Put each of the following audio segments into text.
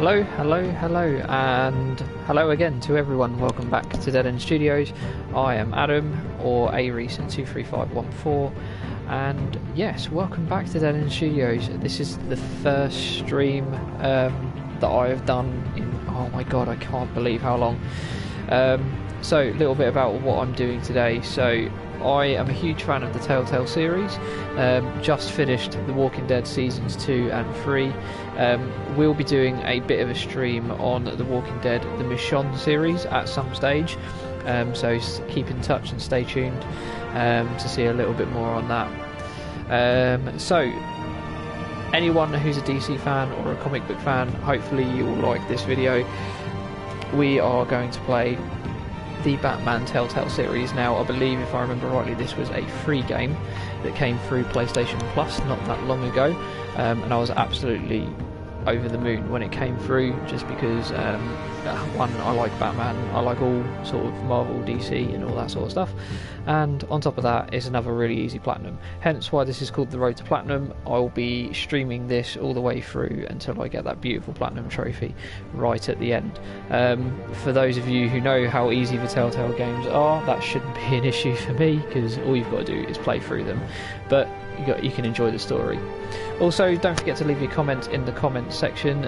Hello, and hello again to everyone. Welcome back to Dead End Studios. I am Adam, or arecent23514, and yes, welcome back to Dead End Studios. This is the first stream that I have done in, oh my god, I can't believe how long. So, a little bit about what I'm doing today. So, I am a huge fan of the Telltale series. Just finished The Walking Dead seasons 2 and 3. We'll be doing a bit of a stream on The Walking Dead, the Michonne series at some stage. So keep in touch and stay tuned to see a little bit more on that. So anyone who's a DC fan or a comic book fan, hopefully you will like this video. We are going to play the Batman Telltale series. Now, I believe, if I remember rightly, this was a free game that came through PlayStation Plus not that long ago, and I was absolutely over the moon when it came through, just because one, I like Batman, I like all sort of Marvel, DC and all that sort of stuff, and on top of that it's another really easy platinum, hence why this is called the Road to Platinum. I'll be streaming this all the way through until I get that beautiful platinum trophy right at the end. For those of you who know how easy the Telltale games are, that shouldn't be an issue for me, because all you've got to do is play through them, but you can enjoy the story. Also, don't forget to leave your comments in the comments section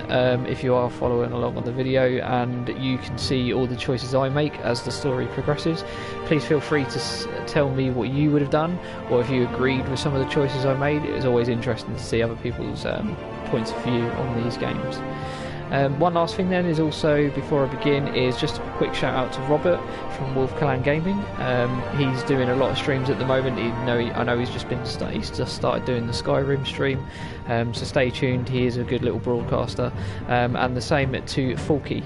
if you are following along on the video, and you can see all the choices I make as the story progresses. Please feel free to tell me what you would have done, or if you agreed with some of the choices I made. It was always interesting to see other people's points of view on these games. One last thing then is also, before I begin, is just a quick shout out to Robert from Wolf Clan Gaming. He's doing a lot of streams at the moment. I know he's just started doing the Skyrim stream, so stay tuned. He is a good little broadcaster, and the same to Falky.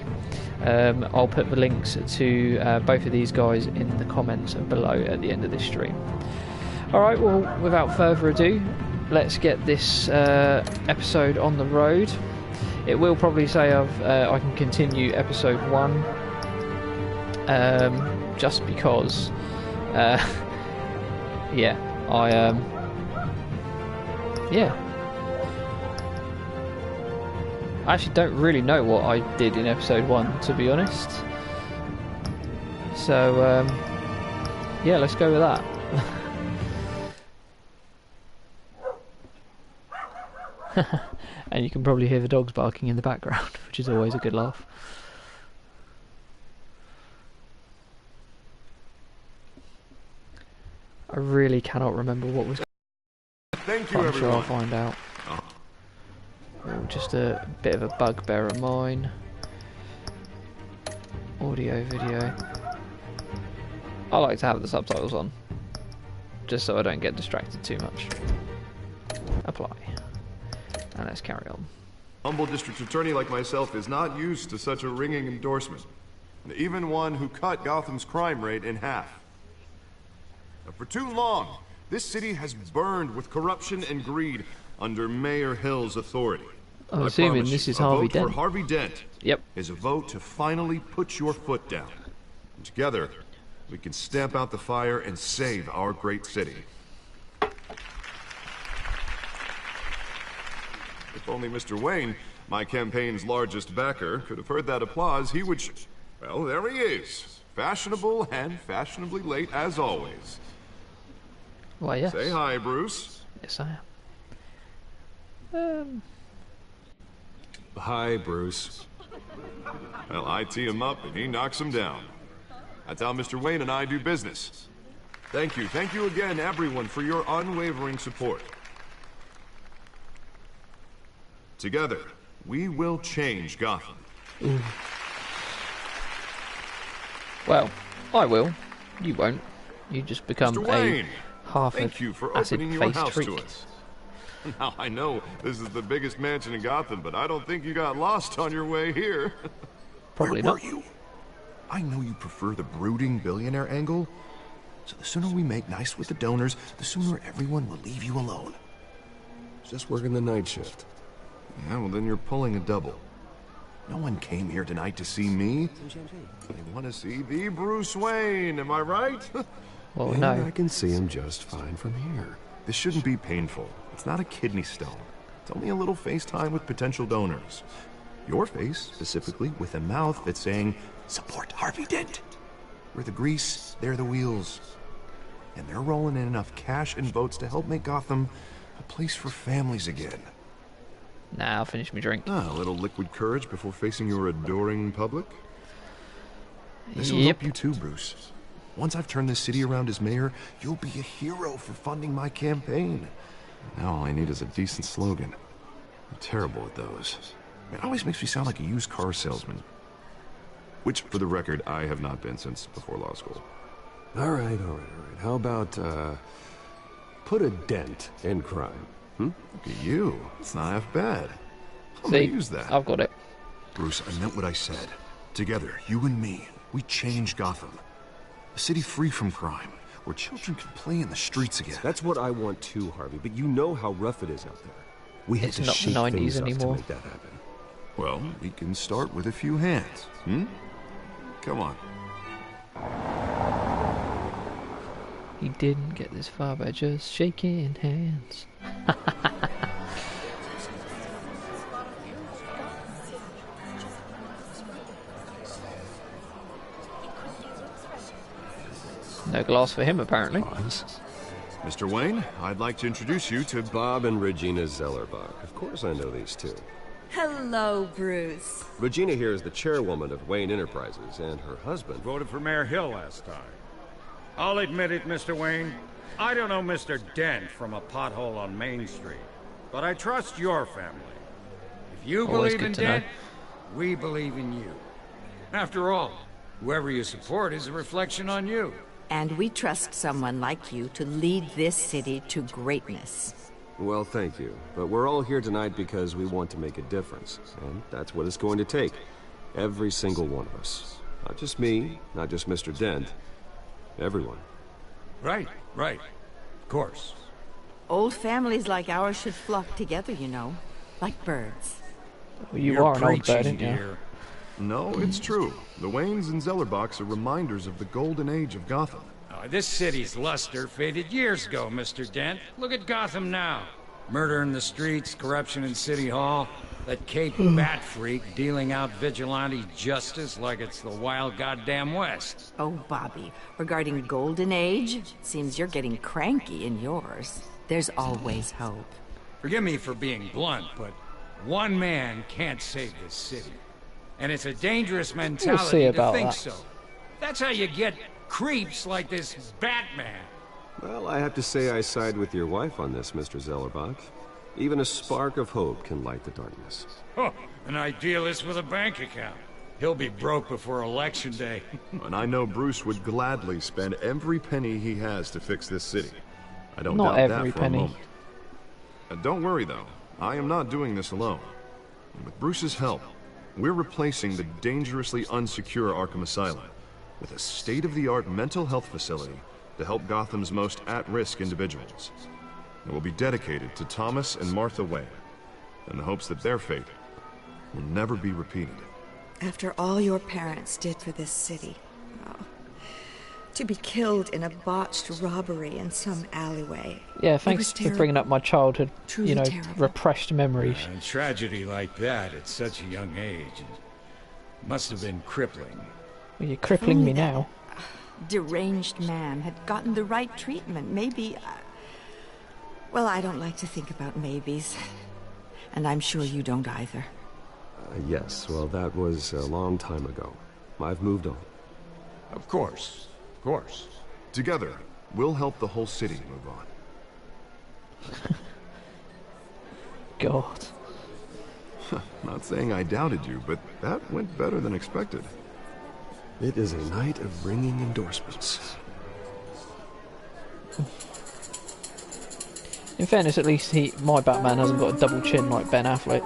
I'll put the links to both of these guys in the comments below at the end of this stream. Alright, well, without further ado, let's get this episode on the road. It will probably say I can continue episode 1, just because, yeah, I actually don't really know what I did in episode 1, to be honest. So, yeah, let's go with that. And you can probably hear the dogs barking in the background, which is always a good laugh. I really cannot remember what was. Thank you, I'm everyone. sure I'll find out. Oh, just a bit of a bugbear of mine. Audio, video. I like to have the subtitles on, just so I don't get distracted too much. Apply. And let's carry on. Humble district attorney like myself is not used to such a ringing endorsement. Even one who cut Gotham's crime rate in half. Now, for too long, this city has burned with corruption and greed under Mayor Hill's authority. I'm assuming this is Harvey Dent. For Harvey Dent. Yep. Is a vote to finally put your foot down. And together, we can stamp out the fire and save our great city. If only Mr. Wayne, my campaign's largest backer, could have heard that applause, he would... Well, there he is. Fashionable and fashionably late as always. Why, yes. Say hi, Bruce. Yes, I am. Hi, Bruce. Well, I tee him up and he knocks him down. That's how Mr. Wayne and I do business. Thank you again, everyone, for your unwavering support. Together, we will change Gotham. Ooh. Well, I will. You won't. You just become Mr. Wayne, a half thank you for opening your house to us. Now, I know this is the biggest mansion in Gotham, but I don't think you got lost on your way here. Probably Where not. were you? I know you prefer the brooding billionaire angle, so the sooner we make nice with the donors, the sooner everyone will leave you alone. Just working the night shift. Yeah, well then you're pulling a double. No one came here tonight to see me. They want to see the Bruce Wayne, am I right? Well, And no. I can see him just fine from here. This shouldn't be painful. It's not a kidney stone. It's only a little FaceTime with potential donors. Your face, specifically, with a mouth that's saying, "Support Harvey Dent." We're the grease, they're the wheels. And they're rolling in enough cash and votes to help make Gotham a place for families again. Nah, I'll finish my drink. Ah, a little liquid courage before facing your adoring public? This will Yep. help you too, Bruce. Once I've turned this city around as mayor, you'll be a hero for funding my campaign. Now all I need is a decent slogan. I'm terrible at those. It always makes me sound like a used car salesman. Which, for the record, I have not been since before law school. All right. How about, put a dent in crime? Look at you. It's not half bad. I'm See, gonna use that. I've got it. Bruce, I meant what I said. Together, you and me, we change Gotham. A city free from crime, where children can play in the streets again. That's what I want too, Harvey, but you know how rough it is out there. We have It's to not the shake 90s things up anymore. to make that happen. Well, we can start with a few hands, Come on. He didn't get this far by just shaking hands. No glass for him, apparently. Mr. Wayne, I'd like to introduce you to Bob and Regina Zellerbach. Of course I know these two. Hello, Bruce. Regina here is the chairwoman of Wayne Enterprises, and her husband... Voted for Mayor Hill last time. I'll admit it, Mr. Wayne. I don't know Mr. Dent from a pothole on Main Street, but I trust your family. If you Always believe in good to know. Dent, we believe in you. After all, whoever you support is a reflection on you. And we trust someone like you to lead this city to greatness. Well, thank you. But we're all here tonight because we want to make a difference. And that's what it's going to take. Every single one of us. Not just me, not just Mr. Dent. Everyone. Right. Of course. Old families like ours should flock together, you know. Like birds. Well, you You're are an old preaching, bird, aren't you? dear. No, it's true. The Waynes and Zellerbachs are reminders of the golden age of Gotham. This city's luster faded years ago, Mr. Dent. Look at Gotham now. Murder in the streets, corruption in City Hall, that Cape Bat freak dealing out vigilante justice like it's the wild goddamn West. Oh, Bobby, regarding Golden Age, seems you're getting cranky in yours. There's always hope. Forgive me for being blunt, but one man can't save this city. And it's a dangerous mentality to about think that. so. That's how you get creeps like this Batman. Well, I have to say I side with your wife on this, Mr. Zellerbach. Even a spark of hope can light the darkness. Oh, an idealist with a bank account. He'll be broke before Election Day. And I know Bruce would gladly spend every penny he has to fix this city. I don't Not doubt every that for penny. a moment. Don't worry, though. I am not doing this alone. With Bruce's help, we're replacing the dangerously unsecure Arkham Asylum with a state-of-the-art mental health facility to help Gotham's most at-risk individuals. It will be dedicated to Thomas and Martha Wayne, in the hopes that their fate will never be repeated. After all your parents did for this city. Oh, to be killed in a botched robbery in some alleyway. Yeah, It thanks was for bringing up my childhood, Truly terrible. repressed memories. And tragedy like that at such a young age must have been crippling. Well, you're crippling me Only that now. Deranged man had gotten the right treatment. Maybe. Well, I don't like to think about maybes. And I'm sure you don't either. Yes, well, that was a long time ago. I've moved on. Of course. Together, we'll help the whole city move on. God. Not saying I doubted you, but that went better than expected. It is a night of ringing endorsements. In fairness, at least my Batman hasn't got a double chin like Ben Affleck.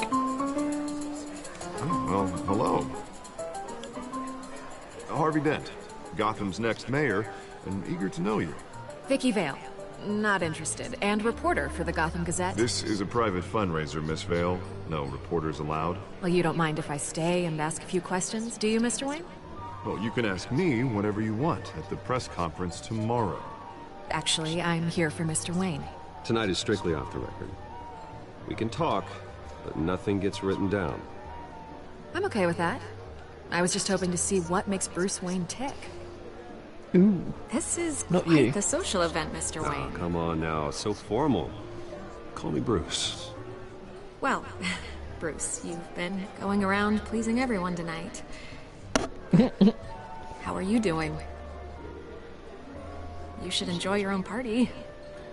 Oh, well, hello. Harvey Dent, Gotham's next mayor, and eager to know you. Vicky Vale. Not interested. And reporter for the Gotham Gazette. This is a private fundraiser, Miss Vale. No reporters allowed. Well, you don't mind if I stay and ask a few questions, do you, Mr. Wayne? Well, you can ask me whatever you want at the press conference tomorrow. Actually, I'm here for Mr. Wayne. Tonight is strictly off the record. We can talk, but nothing gets written down. I'm okay with that. I was just hoping to see what makes Bruce Wayne tick. Ooh, This is Not quite you. the social event, Mr. Oh, Wayne. come on now. It's so formal. Call me Bruce. Well, Bruce, you've been going around pleasing everyone tonight. How are you doing? You should enjoy your own party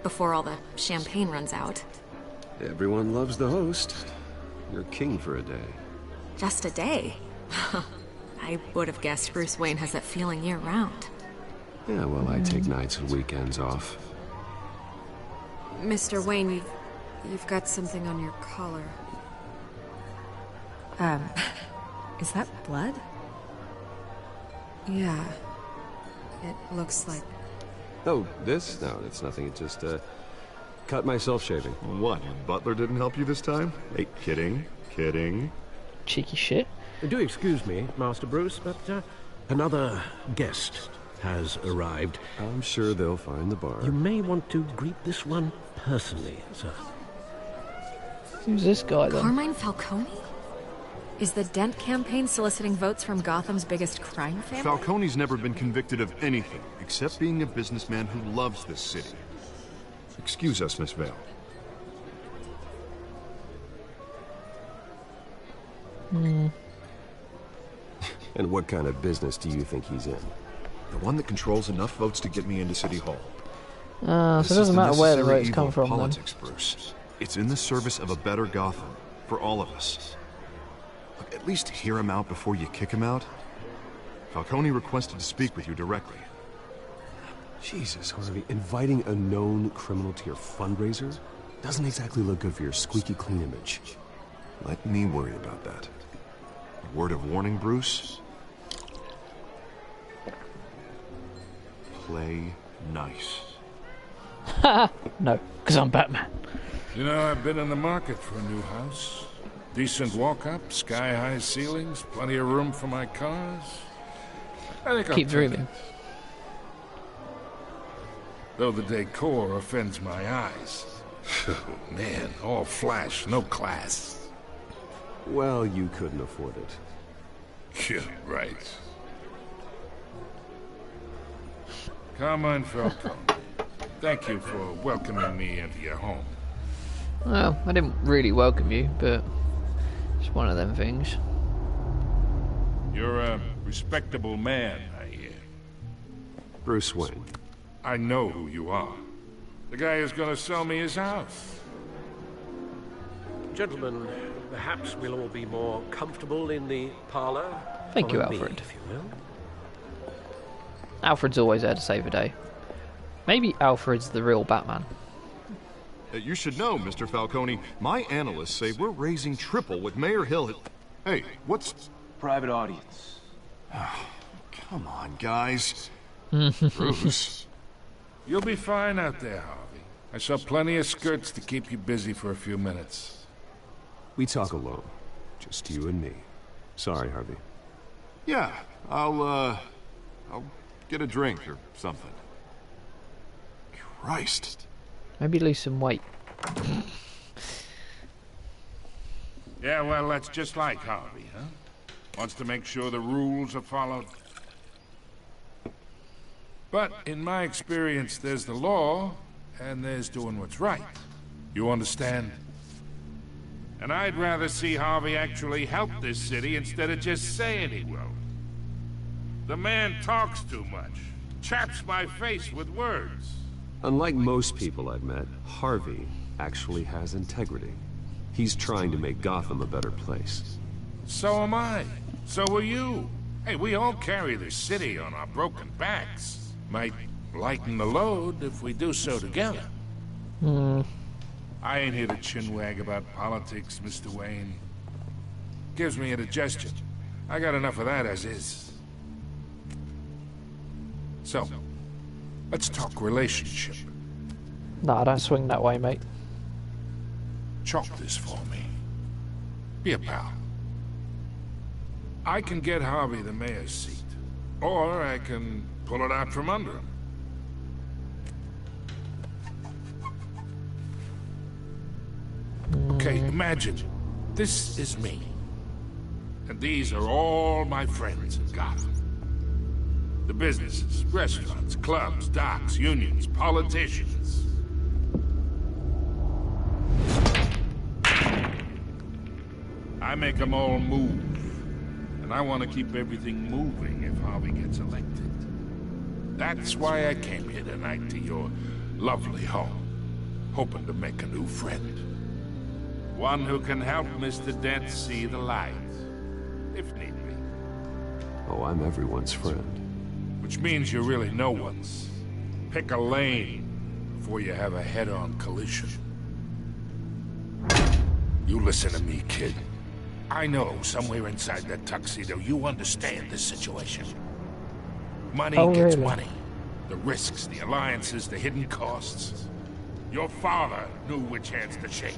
before all the champagne runs out. Everyone loves the host. You're king for a day. Just a day. I would have guessed Bruce Wayne has that feeling year-round. Yeah, well, I take nights and weekends off. Mr. Wayne, you've got something on your collar. Is that blood? Yeah. It looks like... Oh, this? No, it's nothing. It just, cut myself shaving. What, Butler didn't help you this time? Hey, kidding. cheeky shit. Do excuse me, Master Bruce, but another guest has arrived. I'm sure they'll find the bar. You may want to greet this one personally, sir. Who's this guy then? Carmine Falcone? Is the Dent campaign soliciting votes from Gotham's biggest crime family? Falcone's never been convicted of anything, except being a businessman who loves this city. Excuse us, Miss Vale. And what kind of business do you think he's in? The one that controls enough votes to get me into City Hall. So it doesn't matter where the votes come from then. Politics, Bruce. It's in the service of a better Gotham, for all of us. Look, at least hear him out before you kick him out. Falcone requested to speak with you directly. Jesus, Harvey, inviting a known criminal to your fundraiser doesn't exactly look good for your squeaky clean image. Let me worry about that. A word of warning, Bruce? Play nice. No, because I'm Batman. You know, I've been in the market for a new house. Decent walk-up, sky-high ceilings, plenty of room for my cars. I think I'll Keep take dreaming. it. Though the decor offends my eyes. Oh, man, all flash, no class. Well, you couldn't afford it. Yeah, right. Carmine Falcone, thank you for welcoming me into your home. Well, I didn't really welcome you, but it's one of them things. You're a respectable man, I hear. Bruce Wayne. I know who you are. The guy who's gonna sell me his house. Gentlemen, perhaps we'll all be more comfortable in the parlor. Thank you, Follow me, Alfred. if you will. Alfred's always there to save a day. Maybe Alfred's the real Batman. You should know, Mr. Falcone, my analysts say we're raising triple with Mayor Hill. Hey, what's... Private audience. Come on, guys. Bruce. You'll be fine out there, Harvey. I saw plenty of skirts to keep you busy for a few minutes. We talk alone. Just you and me. Sorry, Harvey. Yeah, I'll get a drink or something. Christ. Maybe lose some weight. Yeah, well, that's just like Harvey, huh? Wants to make sure the rules are followed. But in my experience, there's the law, and there's doing what's right. You understand? And I'd rather see Harvey actually help this city instead of just saying he will. The man talks too much. Chaps my face with words. Unlike most people I've met, Harvey actually has integrity. He's trying to make Gotham a better place. So am I. So are you. Hey, we all carry this city on our broken backs. Might lighten the load if we do so together. I ain't here to chinwag about politics, Mr. Wayne. Gives me indigestion. I got enough of that as is. So, let's talk relationship. Nah, don't swing that way, mate. Chalk this for me. Be a pal. I can get Harvey the mayor's seat. Or I can pull it out from under him. Okay, imagine. This is me. And these are all my friends in Gotham. The businesses, restaurants, clubs, docks, unions, politicians. I make them all move. And I want to keep everything moving if Harvey gets elected. That's why I came here tonight to your lovely home, hoping to make a new friend. One who can help Mr. Dent see the light, if need be. Oh, I'm everyone's friend. Which means you're really no one's. Pick a lane before you have a head-on collision. You listen to me, kid. I know somewhere inside that tuxedo you understand this situation. Money gets money. The risks, the alliances, the hidden costs. Your father knew which hands to shake.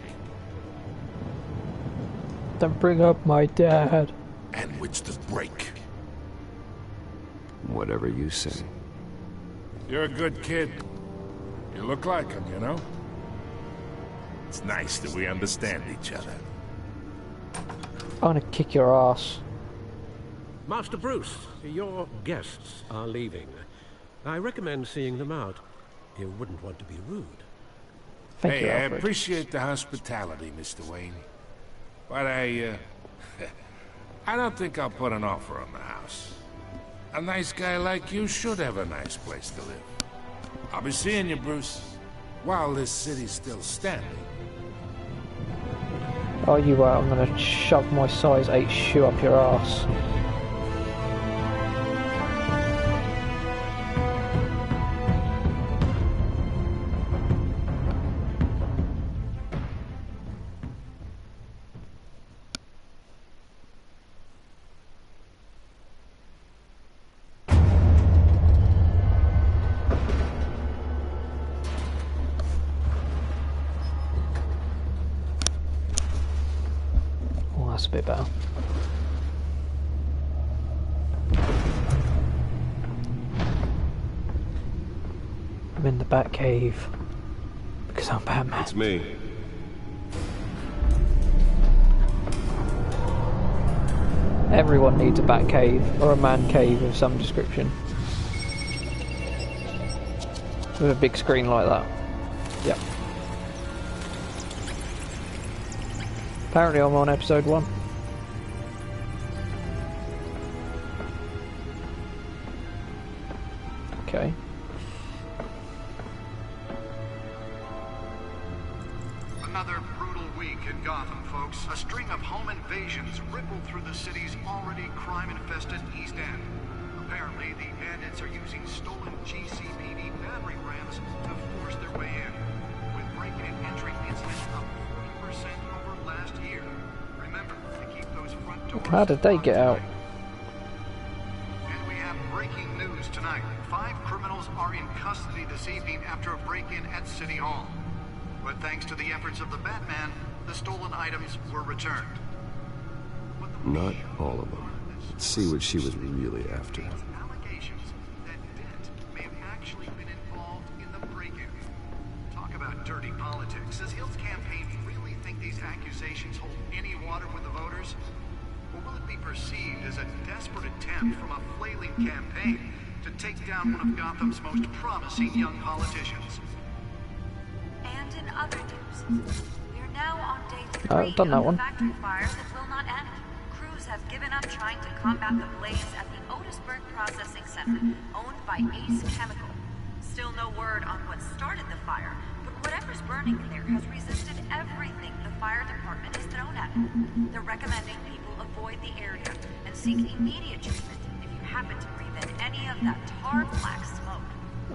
Don't bring up my dad. And which to break. Whatever you say. You're a good kid. You look like him, you know? It's nice that we understand each other. I'm gonna kick your ass. Master Bruce, your guests are leaving. I recommend seeing them out. You wouldn't want to be rude. Thank you, I Alfred. appreciate the hospitality, Mr. Wayne. But I don't think I'll put an offer on the house. A nice guy like you should have a nice place to live. I'll be seeing you, Bruce, while this city's still standing. Oh, you are. I'm gonna shove my size 8 shoe up your ass. That's a bit better. I'm in the Batcave because I'm Batman. It's me. Everyone needs a Batcave or a man cave of some description. With a big screen like that. Yep. Apparently I'm on episode 1. Okay. Another brutal week in Gotham, folks. A string of home invasions rippled through the city's already crime-infested East End. Apparently, the bandits are using stolen GCPD battery rams to force their way in, with break-in and entry incidents up 40% over last year. Remember to keep those front doors. How did they get out? And we have breaking news tonight. 5 criminals are in custody this evening after a break-in at City Hall. But thanks to the efforts of the Batman, the stolen items were returned. Not all of them. Let's see what she was really after. Allegations that Dent may have actually been involved in the break-in. Talk about dirty politics. Does Hill's campaign really think these accusations hold any water with the voters? Or will it be perceived as a desperate attempt from a flailing campaign to take down one of Gotham's most promising young politicians? And in other news, we're now on day 3 I've done that of one. the factory fire that will not end. Crews have given up trying to combat the blaze at the Otisburg Processing Center, owned by Ace Chemical. Still no word on what started the fire, but whatever's burning there has resisted everything the fire department has thrown at it. They're recommending people avoid the area and seek immediate treatment if you happen to breathe in any of that tar black smoke.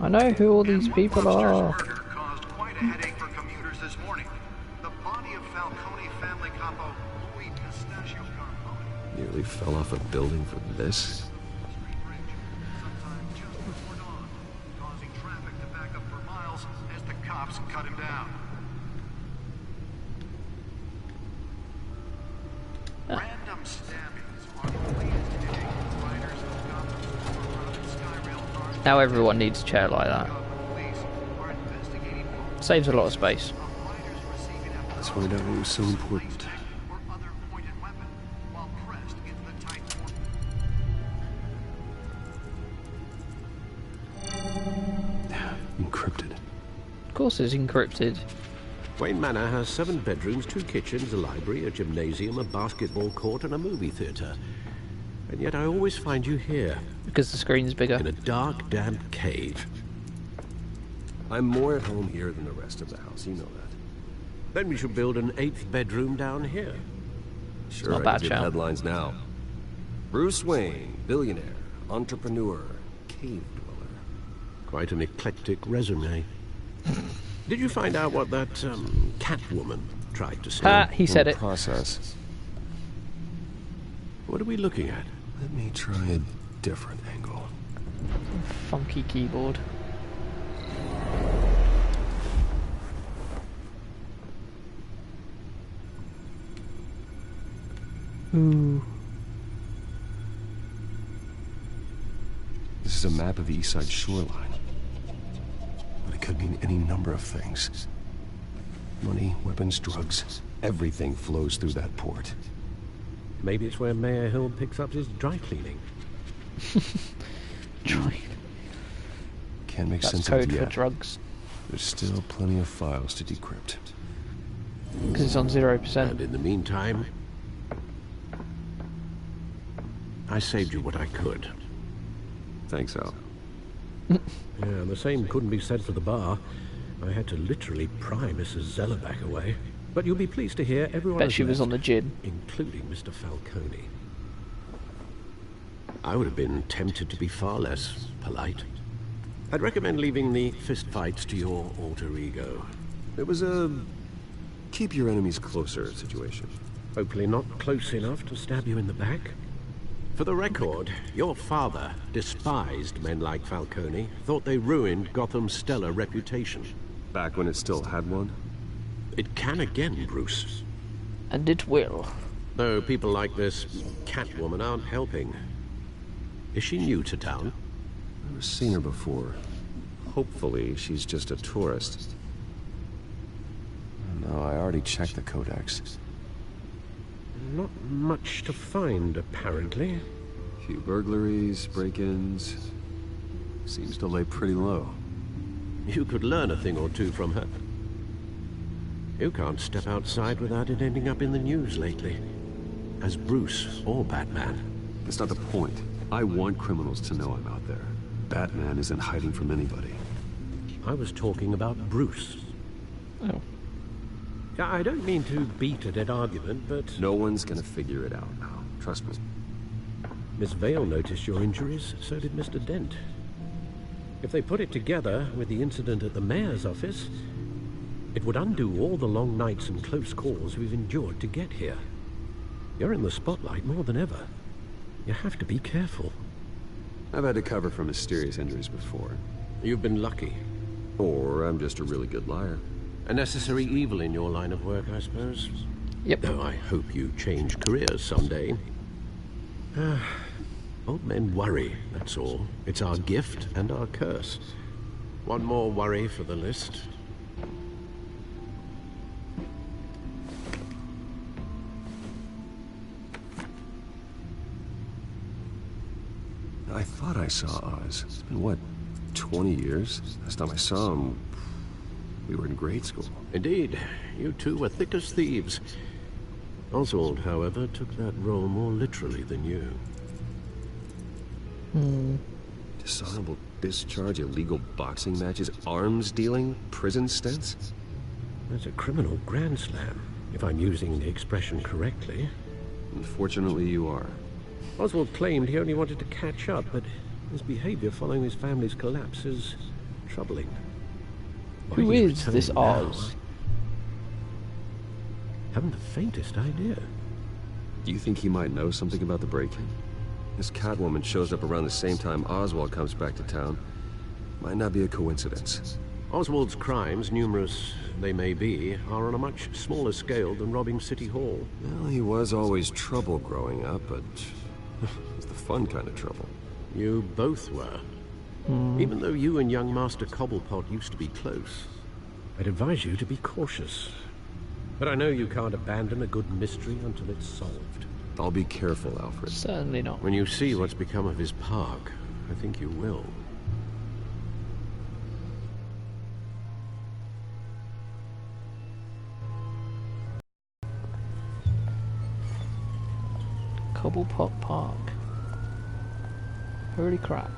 I know who all these people are. Murder caused quite a headache for commuters this morning. The body of Falcone family capo Louis Pistachio Carbone. Nearly fell off a building for this. Sometime just before dawn, causing traffic to back up for miles as the cops cut him down. Random stabbings are the latest today. Riders of Gotham's overcrowded Skyrail cars. Now everyone needs a chair like that. Police are investigating Saves a lot of space. riders receiving Let's find out what was so important. or other pointed weapon while pressed into the encrypted. Of course it's encrypted. Wayne Manor has 7 bedrooms, 2 kitchens, a library, a gymnasium, a basketball court, and a movie theatre. And yet I always find you here. Because the screen's bigger. In a dark, damp cave. I'm more at home here than the rest of the house, you know that. Then we should build an 8th bedroom down here. Sure, not I bad, can do the Chow. headlines now. Bruce Wayne, billionaire, entrepreneur, cave dweller. Quite an eclectic resume. Did you find out what that, Catwoman tried to say? He said it. Process. What are we looking at? Let me try a different angle. Funky keyboard. Ooh. This is a map of the east side shoreline. But it could mean any number of things. Money, weapons, drugs. Everything flows through that port. Maybe it's where Mayor Hill picks up his dry cleaning. Can't make That's sense of code it for yet. drugs. There's still plenty of files to decrypt. Because it's on 0%. And in the meantime, I saved you what I could. Thanks, Al. Yeah, and the same couldn't be said for the bar. I had to literally pry Mrs. Zellerback away. But you'll be pleased to hear everyone Bet has she was left, on the gin. including Mr. Falcone. I would have been tempted to be far less polite. I'd recommend leaving the fistfights to your alter ego. It was a keep your enemies closer situation. Hopefully not close enough to stab you in the back. For the record, your father despised men like Falcone, thought they ruined Gotham's stellar reputation. Back when it still had one? It can again, Bruce. And it will. Though people like this Catwoman aren't helping. Is she new to town? I've never seen her before. Hopefully, she's just a tourist. No, I already checked the codex. Not much to find, apparently. Few burglaries, break-ins. Seems to lay pretty low. You could learn a thing or two from her. You can't step outside without it ending up in the news lately. As Bruce or Batman. That's not the point. I want criminals to know I'm out there. Batman isn't hiding from anybody. I was talking about Bruce. Oh. I don't mean to beat a dead argument, but... No one's gonna figure it out now. Trust me. Miss Vale noticed your injuries, so did Mr. Dent. If they put it together with the incident at the mayor's office, it would undo all the long nights and close calls we've endured to get here. You're in the spotlight more than ever. You have to be careful. I've had to cover for mysterious injuries before. You've been lucky. Or I'm just a really good liar. A necessary evil in your line of work, I suppose. Yep. Though I hope you change careers someday. Old men worry, that's all. It's our gift and our curse. One more worry for the list. I thought I saw Oz. It's been, what, 20 years? Last time I saw him, we were in grade school. Indeed, you two were thick as thieves. Oswald, however, took that role more literally than you. Dishonorable discharge, illegal boxing matches, arms dealing, prison stints? That's a criminal grand slam, if I'm using the expression correctly. Unfortunately, you are. Oswald claimed he only wanted to catch up, but his behavior following his family's collapse is troubling. Why Who he's is this returning now, Oz? I haven't the faintest idea. Do you think he might know something about the break-in? This Catwoman shows up around the same time Oswald comes back to town. Might not be a coincidence. Oswald's crimes, numerous they may be, are on a much smaller scale than robbing City Hall. Well, he was always trouble growing up, but it was the fun kind of trouble. You both were. Even though you and young Master Cobblepot used to be close, I'd advise you to be cautious. But I know you can't abandon a good mystery until it's solved. I'll be careful, Alfred. Certainly not. When you see what's become of his park, I think you will. Cobblepot Park. Holy crap.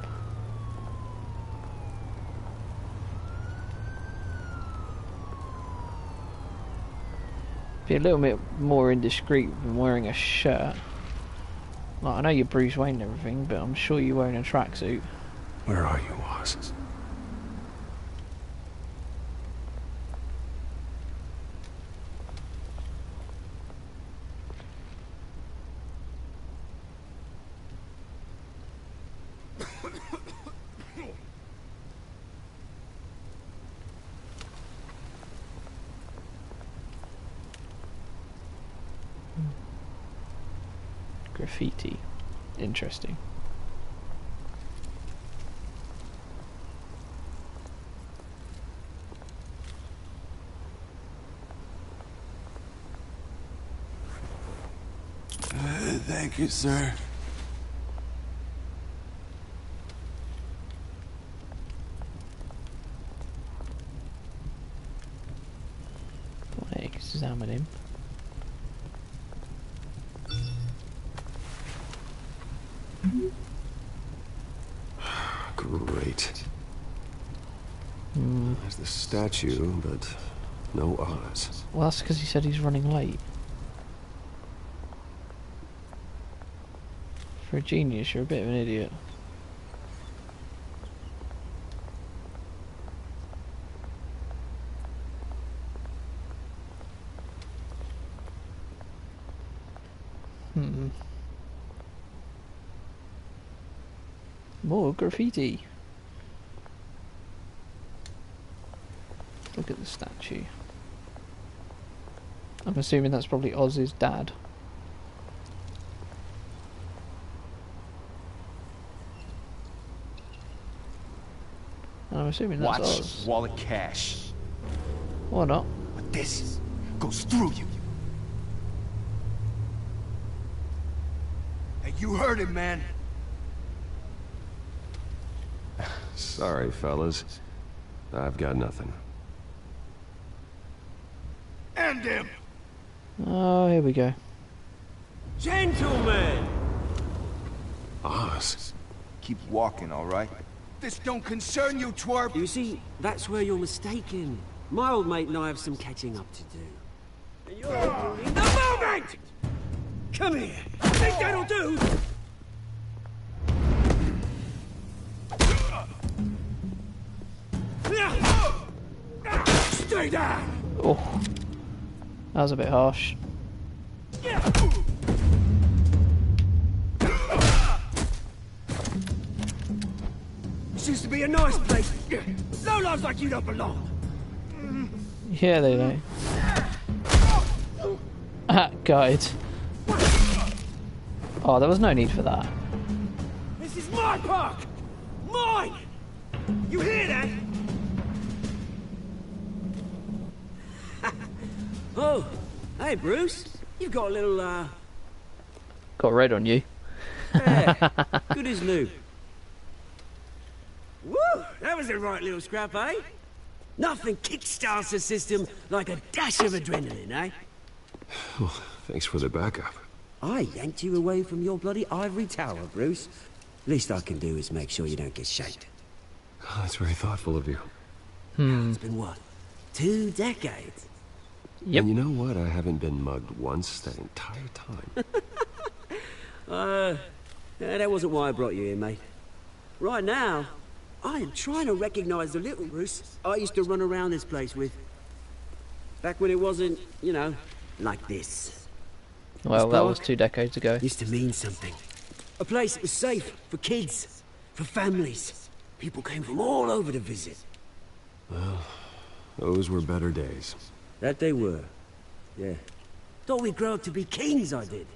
Be a little bit more indiscreet than wearing a shirt. Like, I know you're Bruce Wayne and everything, but I'm sure you're wearing a tracksuit. Where are you, Oz? Graffiti. Interesting. Thank you, sir. Want to examine him. Great. There's the statue, but no Oz. Well, that's because he said he's running late. For a genius, you're a bit of an idiot. More graffiti. Look at the statue. I'm assuming that's probably Oz's dad. And I'm assuming that's Oz. Wall of cash. Or not. But this goes through you. Hey, you heard him, man. Sorry, fellas. I've got nothing. End him! Oh, here we go. Gentlemen! Oz. Keep walking, all right? This don't concern you, twerp! You see, that's where you're mistaken. My old mate and I have some catching up to do. And you're in the moment! Come here! Think that'll do? Stay down! Oh, that was a bit harsh. This used to be a nice place. No lives like you don't belong. Yeah, they don't. Guide. Oh, there was no need for that. This is my park! Mine! You hear that? Oh, hey Bruce. You've got a little, Got red on you. Yeah, good as new. Woo! That was a right little scrap, eh? Nothing kickstarts the system like a dash of adrenaline, eh? Well, thanks for the backup. I yanked you away from your bloody ivory tower, Bruce. Least I can do is make sure you don't get shanked. Oh, that's very thoughtful of you. It's been what? 2 decades? Yep. And you know what? I haven't been mugged once that entire time. That wasn't why I brought you here, mate. Right now, I am trying to recognize the little Bruce I used to run around this place with. Back when it wasn't, you know, like this. Well, that was 2 decades ago. Used to mean something. A place that was safe for kids, for families. People came from all over to visit. Well, those were better days. That they were. Yeah. Thought we'd grow up to be kings, I did.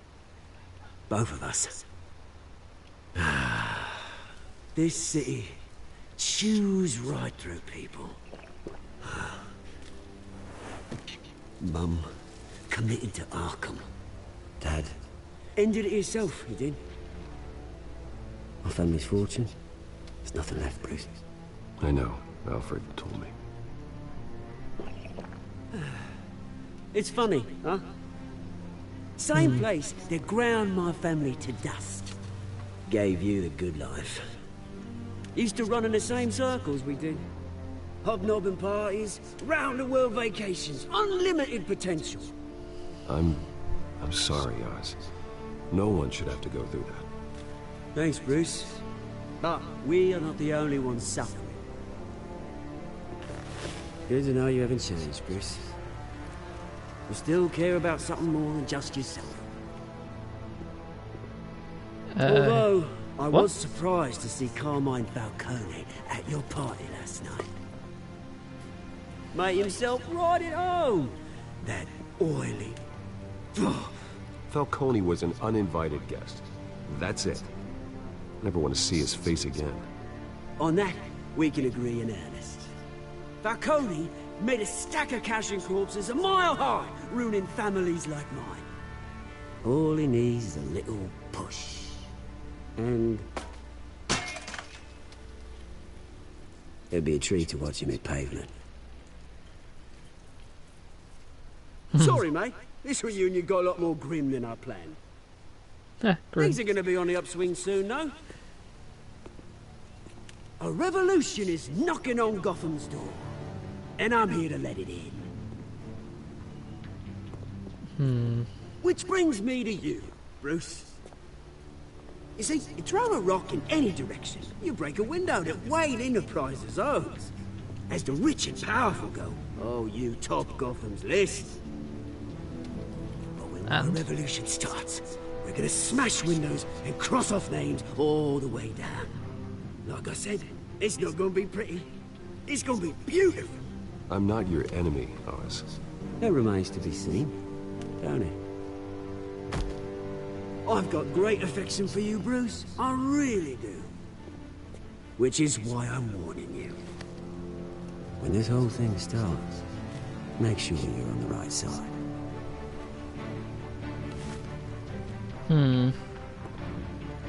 Both of us. This city chews right through people. Mum committed to Arkham. Dad ended it himself, he did. My family's fortune. There's nothing left, Bruce. I know. Alfred told me. It's funny, huh? Same place that ground my family to dust. Gave you the good life. Used to run in the same circles we did. Hobnobbing parties, round-the-world vacations, unlimited potential. I'm sorry, Oz. No one should have to go through that. Thanks, Bruce. But we are not the only ones suffering. Good to know you haven't changed, Bruce. You still care about something more than just yourself. Although, I was surprised to see Carmine Falcone at your party last night. Made himself right at home. That oily... Falcone was an uninvited guest. That's it. Never want to see his face again. On that, we can agree in earnest. Falcone made a stack of cash and corpses a mile high, ruining families like mine. All he needs is a little push. And... it'd be a treat to watch him hit pavement. Sorry, mate. This reunion got a lot more grim than I planned. Things are going to be on the upswing soon, though. A revolution is knocking on Gotham's door. And I'm here to let it in. Which brings me to you, Bruce. You see, you throw a rock in any direction, you break a window that Wayne Enterprises owns. As the rich and powerful go, oh, you top Gotham's list. But when the revolution starts, we're gonna smash windows and cross off names all the way down. Like I said, it's not gonna be pretty. It's gonna be beautiful. I'm not your enemy, Oz. That remains to be seen, don't it? I've got great affection for you, Bruce. I really do. Which is why I'm warning you. When this whole thing starts, make sure you're on the right side.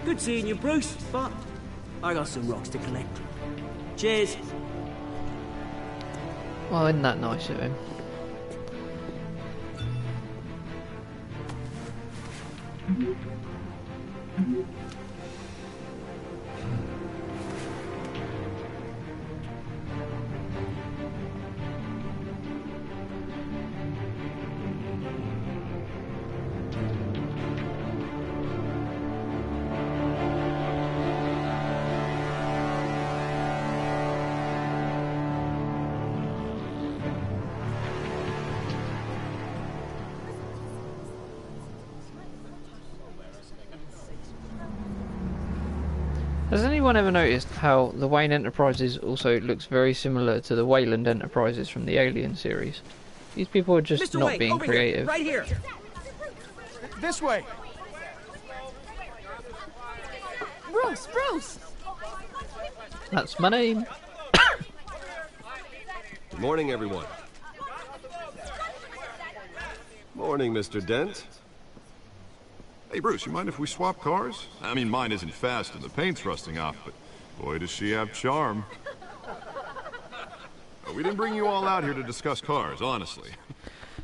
Good seeing you, Bruce, but I got some rocks to collect. Cheers. Well, isn't that nice of him? Has anyone ever noticed how the Wayne Enterprises also looks very similar to the Wayland Enterprises from the Alien series? These people are just Mr. not Wayne, being over creative. Here, right here. This way. Bruce! That's my name. Good morning, everyone. Morning, Mr. Dent. Hey, Bruce, you mind if we swap cars? I mean, mine isn't fast and the paint's rusting off, but boy, does she have charm. We didn't bring you all out here to discuss cars, honestly.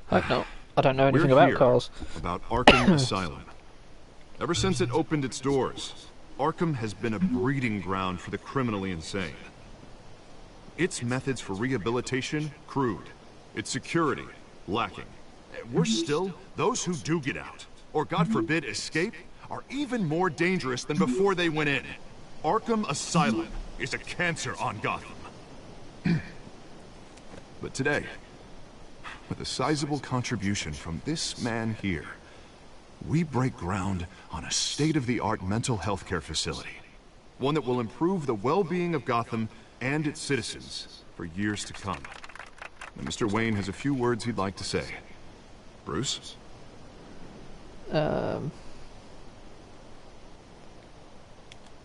Hope not. I don't know anything We're about here cars. About Arkham Asylum. Ever since it opened its doors, Arkham has been a breeding ground for the criminally insane. Its methods for rehabilitation, crude. Its security, lacking. Worse still, those who do get out, or God forbid escape, are even more dangerous than before they went in. Arkham Asylum is a cancer on Gotham. But today, with a sizable contribution from this man here, we break ground on a state-of-the-art mental health care facility. One that will improve the well-being of Gotham and its citizens for years to come. And Mr. Wayne has a few words he'd like to say. Bruce?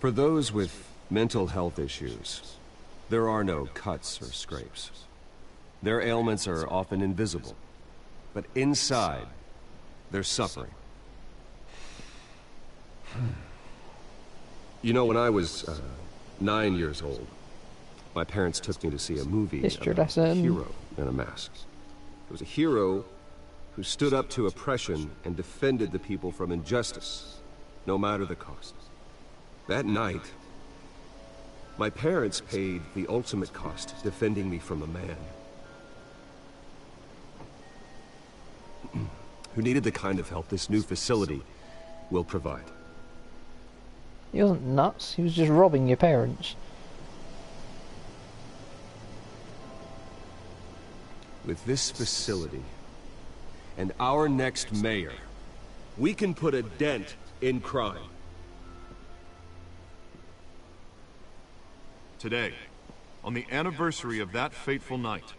For those with mental health issues, there are no cuts or scrapes. Their ailments are often invisible, but inside, they're suffering. You know, when I was 9 years old, my parents took me to see a movie about a hero in a mask. It was a hero who stood up to oppression and defended the people from injustice, no matter the cost. That night, my parents paid the ultimate cost defending me from a man who needed the kind of help this new facility will provide. He wasn't nuts, he was just robbing your parents. With this facility and our next mayor, we can put a dent in crime. Today, on the anniversary of that fateful night,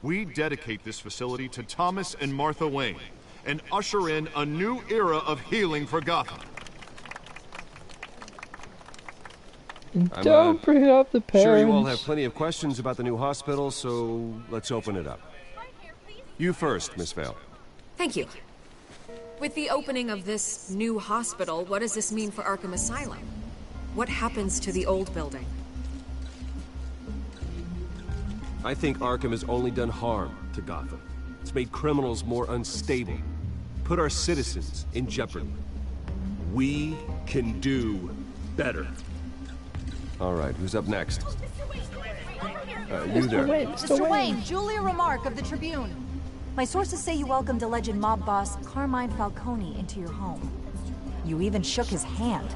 we dedicate this facility to Thomas and Martha Wayne and usher in a new era of healing for Gotham. Don't bring up the parents. Sure, you all have plenty of questions about the new hospital, so let's open it up. You first, Miss Vale. Thank you. With the opening of this new hospital, what does this mean for Arkham Asylum? What happens to the old building? I think Arkham has only done harm to Gotham. It's made criminals more unstable, put our citizens in jeopardy. We can do better. All right, who's up next? You there. Mr. Wayne, Julia Remark of the Tribune. My sources say you welcomed alleged mob boss Carmine Falcone into your home. You even shook his hand.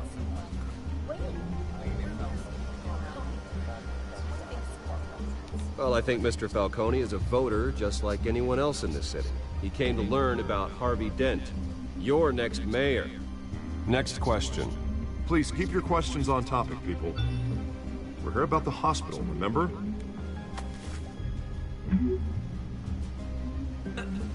Well, I think Mr. Falcone is a voter just like anyone else in this city. He came to learn about Harvey Dent, your next mayor. Next question. Please keep your questions on topic, people. We're here about the hospital, remember?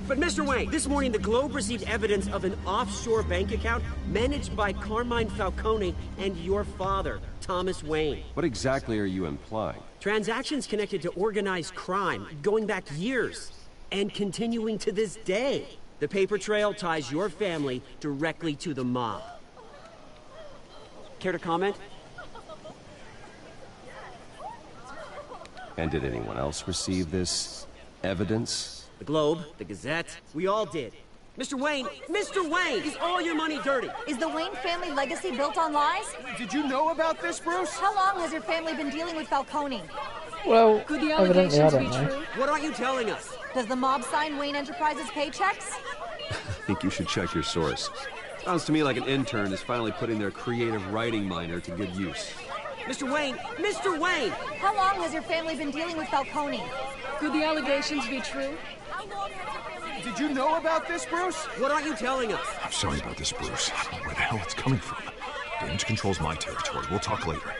But Mr. Wayne, this morning the Globe received evidence of an offshore bank account managed by Carmine Falcone and your father, Thomas Wayne. What exactly are you implying? Transactions connected to organized crime, going back years, and continuing to this day. The paper trail ties your family directly to the mob. Care to comment? And did anyone else receive this evidence? The Globe, the Gazette, we all did. Mr. Wayne, is all your money dirty? Is the Wayne family legacy built on lies? Did you know about this, Bruce? How long has your family been dealing with Falcone? Well, could the evidently I don't know. What aren't you telling us? Does the mob sign Wayne Enterprises paychecks? I think you should check your source. Sounds to me like an intern is finally putting their creative writing minor to good use. Mr. Wayne! How long has your family been dealing with Falcone? Could the allegations be true? Did you know about this, Bruce? What aren't you telling us? I'm sorry about this, Bruce. I don't know where the hell it's coming from. Damage control's my territory. We'll talk later.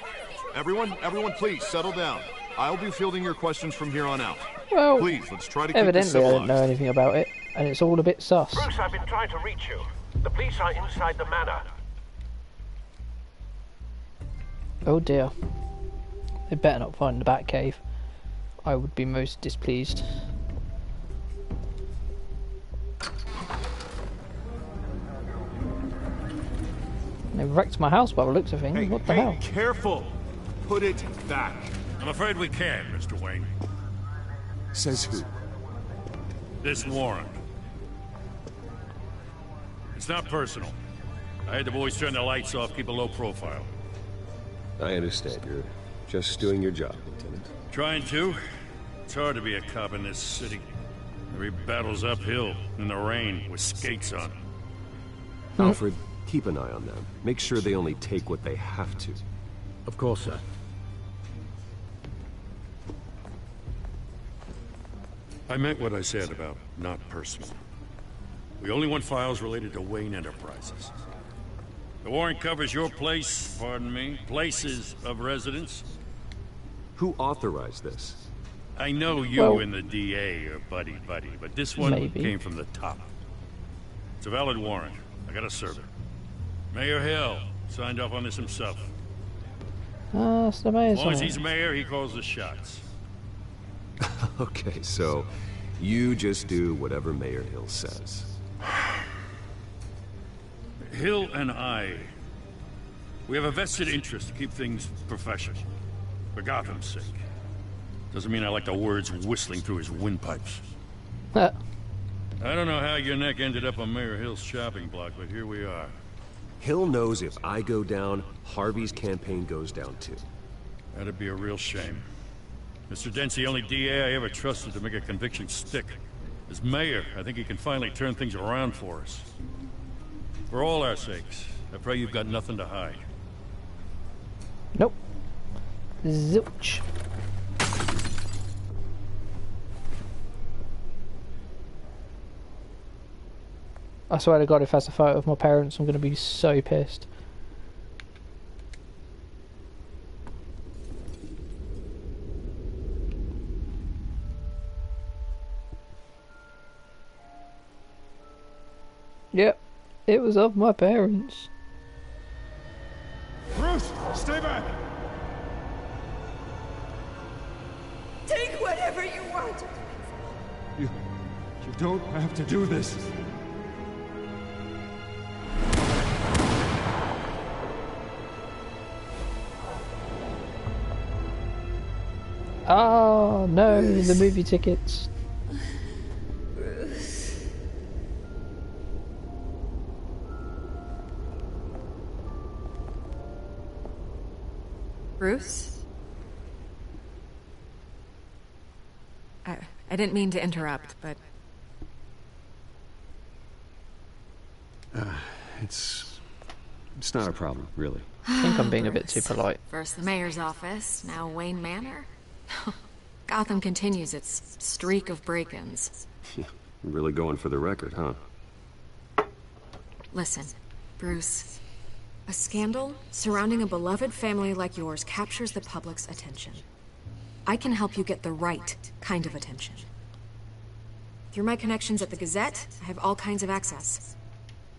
Everyone, please settle down. I'll be fielding your questions from here on out. Well, please, let's try to keep evidently this civilized. I didn't know anything about it, and it's all a bit sus. Bruce, I've been trying to reach you. The police are inside the manor. Oh dear. They better not find the Batcave. I would be most displeased. They wrecked my house by the looks of things. Hey, what the hell? Careful! Put it back. I'm afraid we can't, Mr. Wayne. Says who? This warrant. It's not personal. I had the boys turn the lights off, keep a low profile. I understand. You're just doing your job, Lieutenant. Trying to. It's hard to be a cop in this city. Every battle's uphill, in the rain, with skates on. Alfred, keep an eye on them. Make sure they only take what they have to. Of course, sir. I meant what I said about not personal. We only want files related to Wayne Enterprises. The warrant covers your places of residence. Who authorized this? I know you and the DA are buddy-buddy, but this one came from the top. It's a valid warrant. I gotta serve it. Mayor Hill signed off on this himself. That's the mayor's As long as he's mayor, he calls the shots. Okay, so you just do whatever Mayor Hill says. Hill and I, we have a vested interest to keep things professional. For Gotham's sake. Doesn't mean I like the words whistling through his windpipes. I I don't know how your neck ended up on Mayor Hill's shopping block, but here we are. Hill knows if I go down, Harvey's campaign goes down too. That'd be a real shame. Mr. Dent's the only DA I ever trusted to make a conviction stick. As mayor, I think he can finally turn things around for us. For all our sakes, I pray you've got nothing to hide. Nope. Zilch. I swear to God, if that's a photo of my parents, I'm going to be so pissed. Yep, it was of my parents. Bruce, stay back! Take whatever you want. You don't have to do this. Oh no, the movie tickets. Bruce? I didn't mean to interrupt, but... It's not a problem, really. I think I'm being a bit too polite. First the mayor's office, now Wayne Manor. Gotham continues its streak of break-ins. Really going for the record, huh? Listen, Bruce. A scandal surrounding a beloved family like yours captures the public's attention. I can help you get the right kind of attention. Through my connections at the Gazette, I have all kinds of access.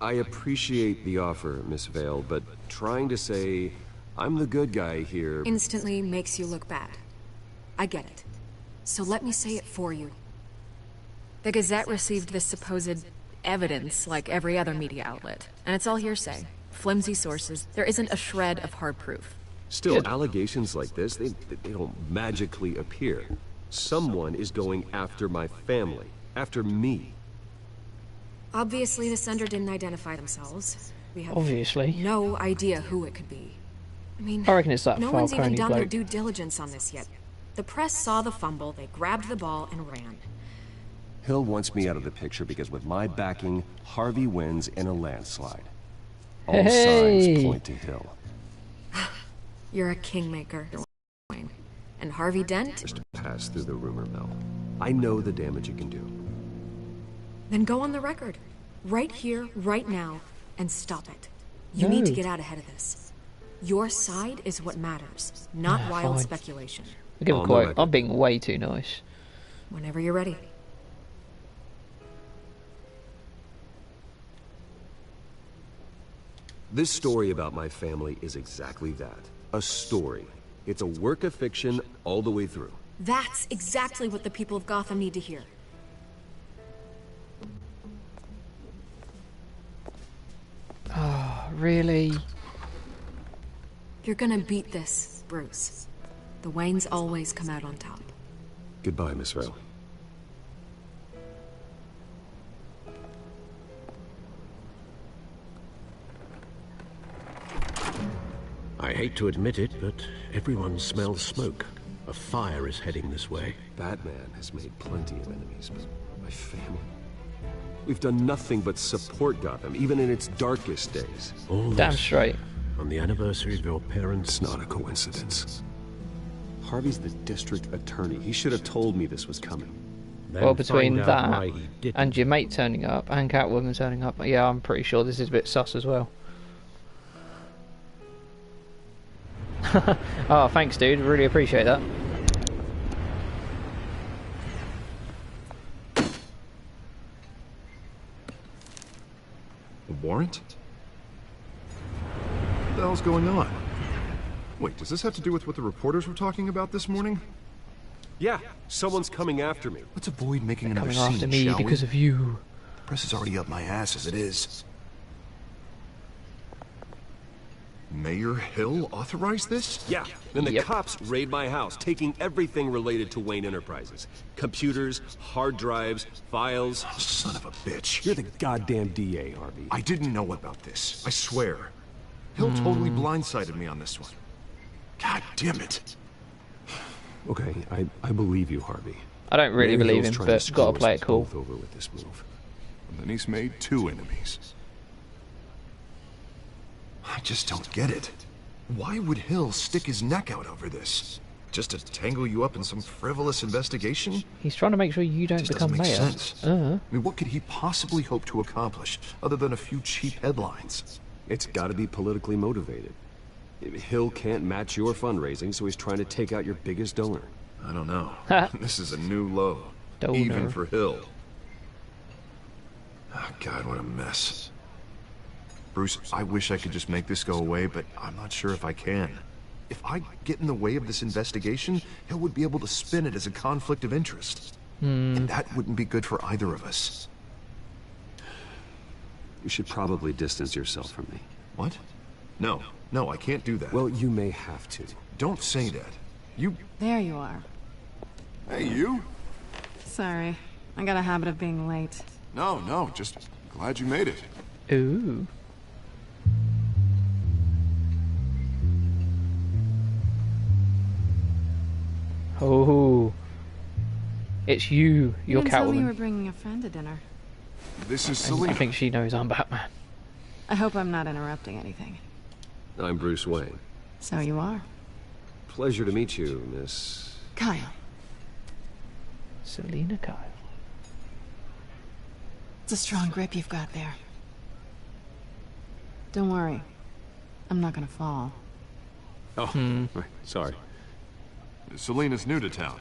I appreciate the offer, Miss Vale, but trying to say I'm the good guy here... Instantly makes you look bad. I get it. So let me say it for you. The Gazette received this supposed evidence like every other media outlet, and it's all hearsay. Flimsy sources. There isn't a shred of hard proof. Still, allegations like this, they don't magically appear. Someone is going after my family. After me. Obviously, the sender didn't identify themselves. We have no idea who it could be. I mean, I reckon it's that no one's even Falcone done their bloke. due diligence on this yet. The press saw the fumble, they grabbed the ball and ran. Hill wants me out of the picture because with my backing, Harvey wins in a landslide. All signs point to Hill. You're a kingmaker, Wayne. And Harvey Dent? Just pass through the rumor mill. I know the damage it can do. Then go on the record. Right here, right now, and stop it. You need to get out ahead of this. Your side is what matters, not wild speculation. I'm being way too nice. Whenever you're ready. This story about my family is exactly that. A story. It's a work of fiction all the way through. That's exactly what the people of Gotham need to hear. Oh, really? You're gonna beat this, Bruce. The Waynes always come out on top. Goodbye, Miss Vale. I hate to admit it, but everyone smells smoke. A fire is heading this way. Batman has made plenty of enemies, but my family... We've done nothing but support Gotham, even in its darkest days. All Damn this straight. On the anniversary of your parents... It's not a coincidence. Harvey's the district attorney. He should have told me this was coming. Well, between that and your mate turning up and Catwoman turning up, yeah, I'm pretty sure this is a bit sus as well. Oh, thanks, dude. Really appreciate that. A warrant? What the hell's going on? Wait, does this have to do with what the reporters were talking about this morning? Yeah, someone's coming after me. Let's avoid making They're another coming scene, after me shall because we? of you. Press is already up my ass as it is. Mayor Hill authorized this? Yeah, then the cops raid my house, taking everything related to Wayne Enterprises. Computers, hard drives, files. Oh, son of a bitch. You're the goddamn DA, Harvey. I didn't know about this, I swear. Hill totally blindsided me on this one. God damn it. Okay, I believe you, Harvey. I don't really Mayor believe Hill's him, trying but gotta play it screw cool. us both over with this move. And then he's made 2 enemies. I just don't get it. Why would Hill stick his neck out over this? Just to tangle you up in some frivolous investigation? He's trying to make sure you don't become doesn't make mayor. sense. I mean, what could he possibly hope to accomplish other than a few cheap headlines? It's got to be politically motivated. Hill can't match your fundraising, so he's trying to take out your biggest donor. I don't know. This is a new low. Donor. Even for Hill. Oh, God, what a mess. Bruce, I wish I could just make this go away, but I'm not sure if I can. If I get in the way of this investigation, Hill would be able to spin it as a conflict of interest. And that wouldn't be good for either of us. You should probably distance yourself from me. What? No, I can't do that. Well, you may have to. Don't say that. You... There you are. Hey, you? Sorry. I got a habit of being late. No, just glad you made it. Ooh. Oh. It's you. You're You didn't tell me you Catwoman. were bringing a friend to dinner. This is I Selina. think she knows I'm Batman. I hope I'm not interrupting anything. I'm Bruce Wayne. So you are. Pleasure to meet you, Miss... Kyle. Selina Kyle. It's a strong grip you've got there. Don't worry. I'm not gonna fall. Oh, right. Sorry. Selina's new to town.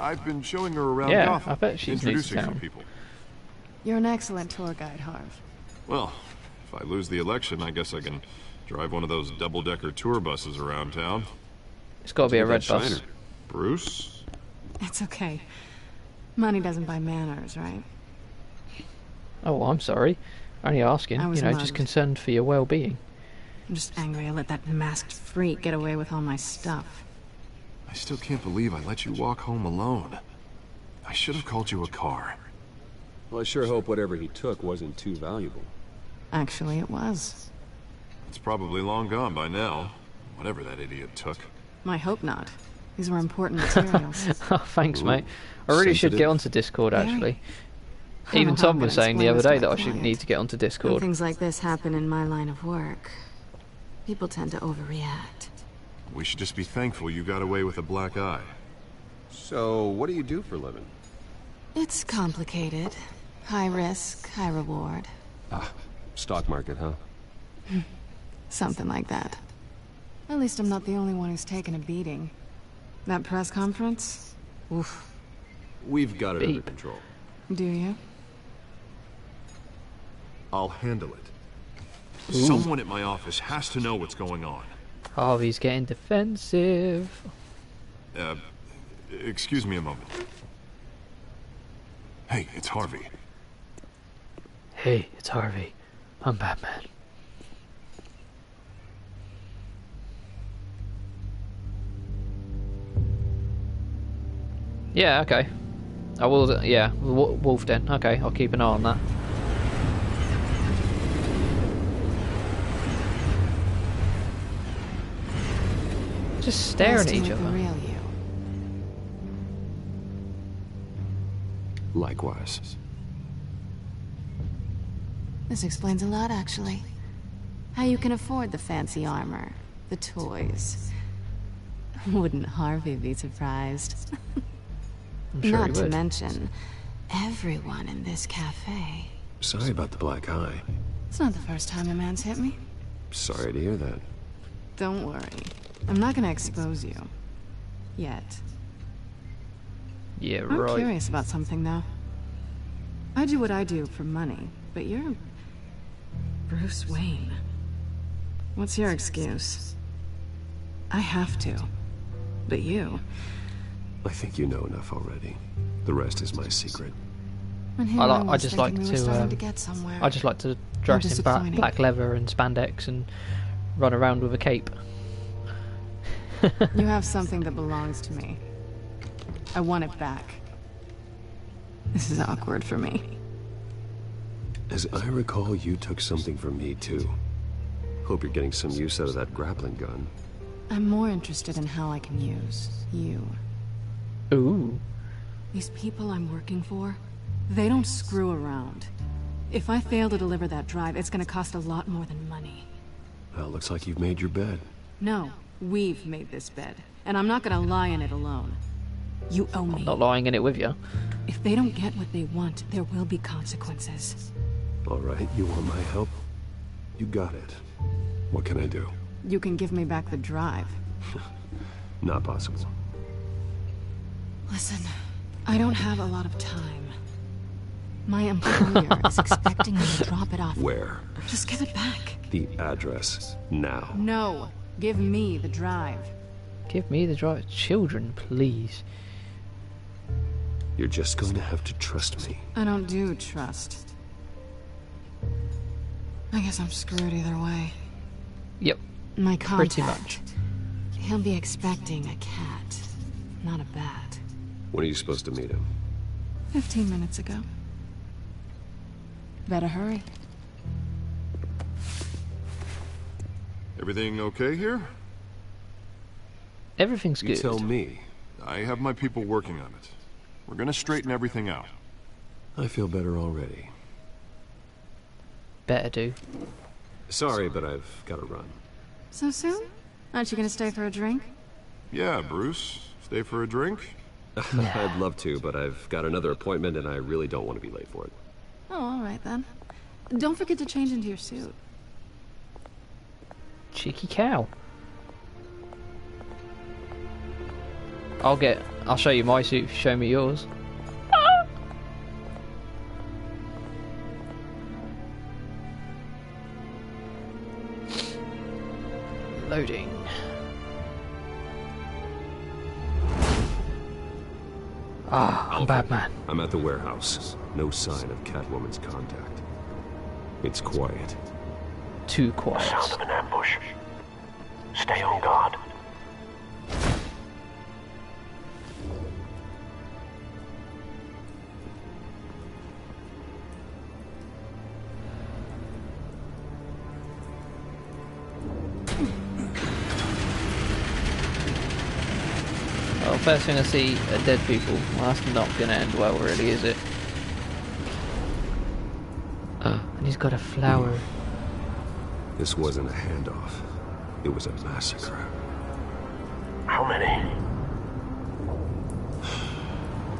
I've been showing her around Yeah, Gotham, I bet she's new to introducing town. some people. You're an excellent tour guide, Harv. Well, if I lose the election, I guess I can drive one of those double-decker tour buses around town. It's got to be a red That bus. Shiner. Bruce? It's okay. Money doesn't buy manners, right? Oh, I'm sorry. Only asking. I was You know, mugged. just concerned for your well-being. I'm just angry I let that masked freak get away with all my stuff. I still can't believe I let you walk home alone. I should have called you a car. Well, I sure hope whatever he took wasn't too valuable. Actually, it was. It's probably long gone by now. Whatever that idiot took. I hope not. These were important materials. Oh, thanks, mate. I really should get onto Discord, Very. actually. I don't Even know how Tom I'm was gonna saying the explain other this to day my that I shouldn't client. need to get onto When Discord. things like this happen in my line of work, people tend to overreact. We should just be thankful you got away with a black eye. So, what do you do for a living? It's complicated. High risk, high reward. Ah, stock market, huh? Something like that. At least I'm not the only one who's taken a beating. That press conference? Oof. We've got it under Beep. control. Do you? I'll handle it. Ooh. Someone at my office has to know what's going on. Harvey's getting defensive. Excuse me a moment. Hey, it's Harvey. Hey, it's Harvey. I'm Batman. Yeah, okay. I will, yeah, Wolf Den. Okay, I'll keep an eye on that. Just staring Nice at to each meet the other. real you. Likewise. This explains a lot, actually. How you can afford the fancy armor, the toys. Wouldn't Harvey be surprised? I'm sure he Not to would. mention, everyone in this cafe. Sorry about the black eye. It's not the first time a man's hit me. Sorry to hear that. Don't worry. I'm not gonna expose you. Yet. Yeah, I'm right. curious about something, though. I do what I do for money, but you're... Bruce Wayne. What's your excuse? I have to. But you... I think you know enough already. The rest is my secret. And here I was just like thinking we were starting to get somewhere. I just like to dress in disappointing. black leather and spandex and run around with a cape. You have something that belongs to me. I want it back. This is awkward for me. As I recall, you took something from me, too. Hope you're getting some use out of that grappling gun. I'm more interested in how I can use you. Ooh. These people I'm working for, they don't screw around. If I fail to deliver that drive, it's gonna cost a lot more than money. Well, looks like you've made your bed. No, we've made this bed, and I'm not gonna lie in it alone. You owe me. I'm not lying in it with you. If they don't get what they want, there will be consequences. All right, you want my help? You got it. What can I do? You can give me back the drive. Not possible. Listen, I don't have a lot of time. My employer is expecting me to drop it off. Where? Just give it back. The address, now. No, give me the drive. Give me the drive. Children, please. You're just going to have to trust me. I don't do trust. I guess I'm screwed either way. Yep. My contact. Pretty much. He'll be expecting a cat, not a bat. When are you supposed to meet him? 15 minutes ago. Better hurry. Everything okay here? Everything's good. You tell me. I have my people working on it. We're gonna straighten everything out. I feel better already. Better do. Sorry, but I've got to run. So soon? Aren't you gonna stay for a drink? Yeah, Bruce. Stay for a drink? I'd love to, but I've got another appointment and I really don't want to be late for it. Oh, alright then. Don't forget to change into your suit. Cheeky cow. I'll show you my suit if you show me yours. Loading. Ah, I'm Batman. I'm at the warehouse. No sign of Catwoman's contact. It's quiet. Too quiet. Sound of an ambush. Stay on guard. Well, first thing I see are dead people. Well, that's not going to end well, really, is it? And he's got a flower. This wasn't a handoff. It was a massacre. How many?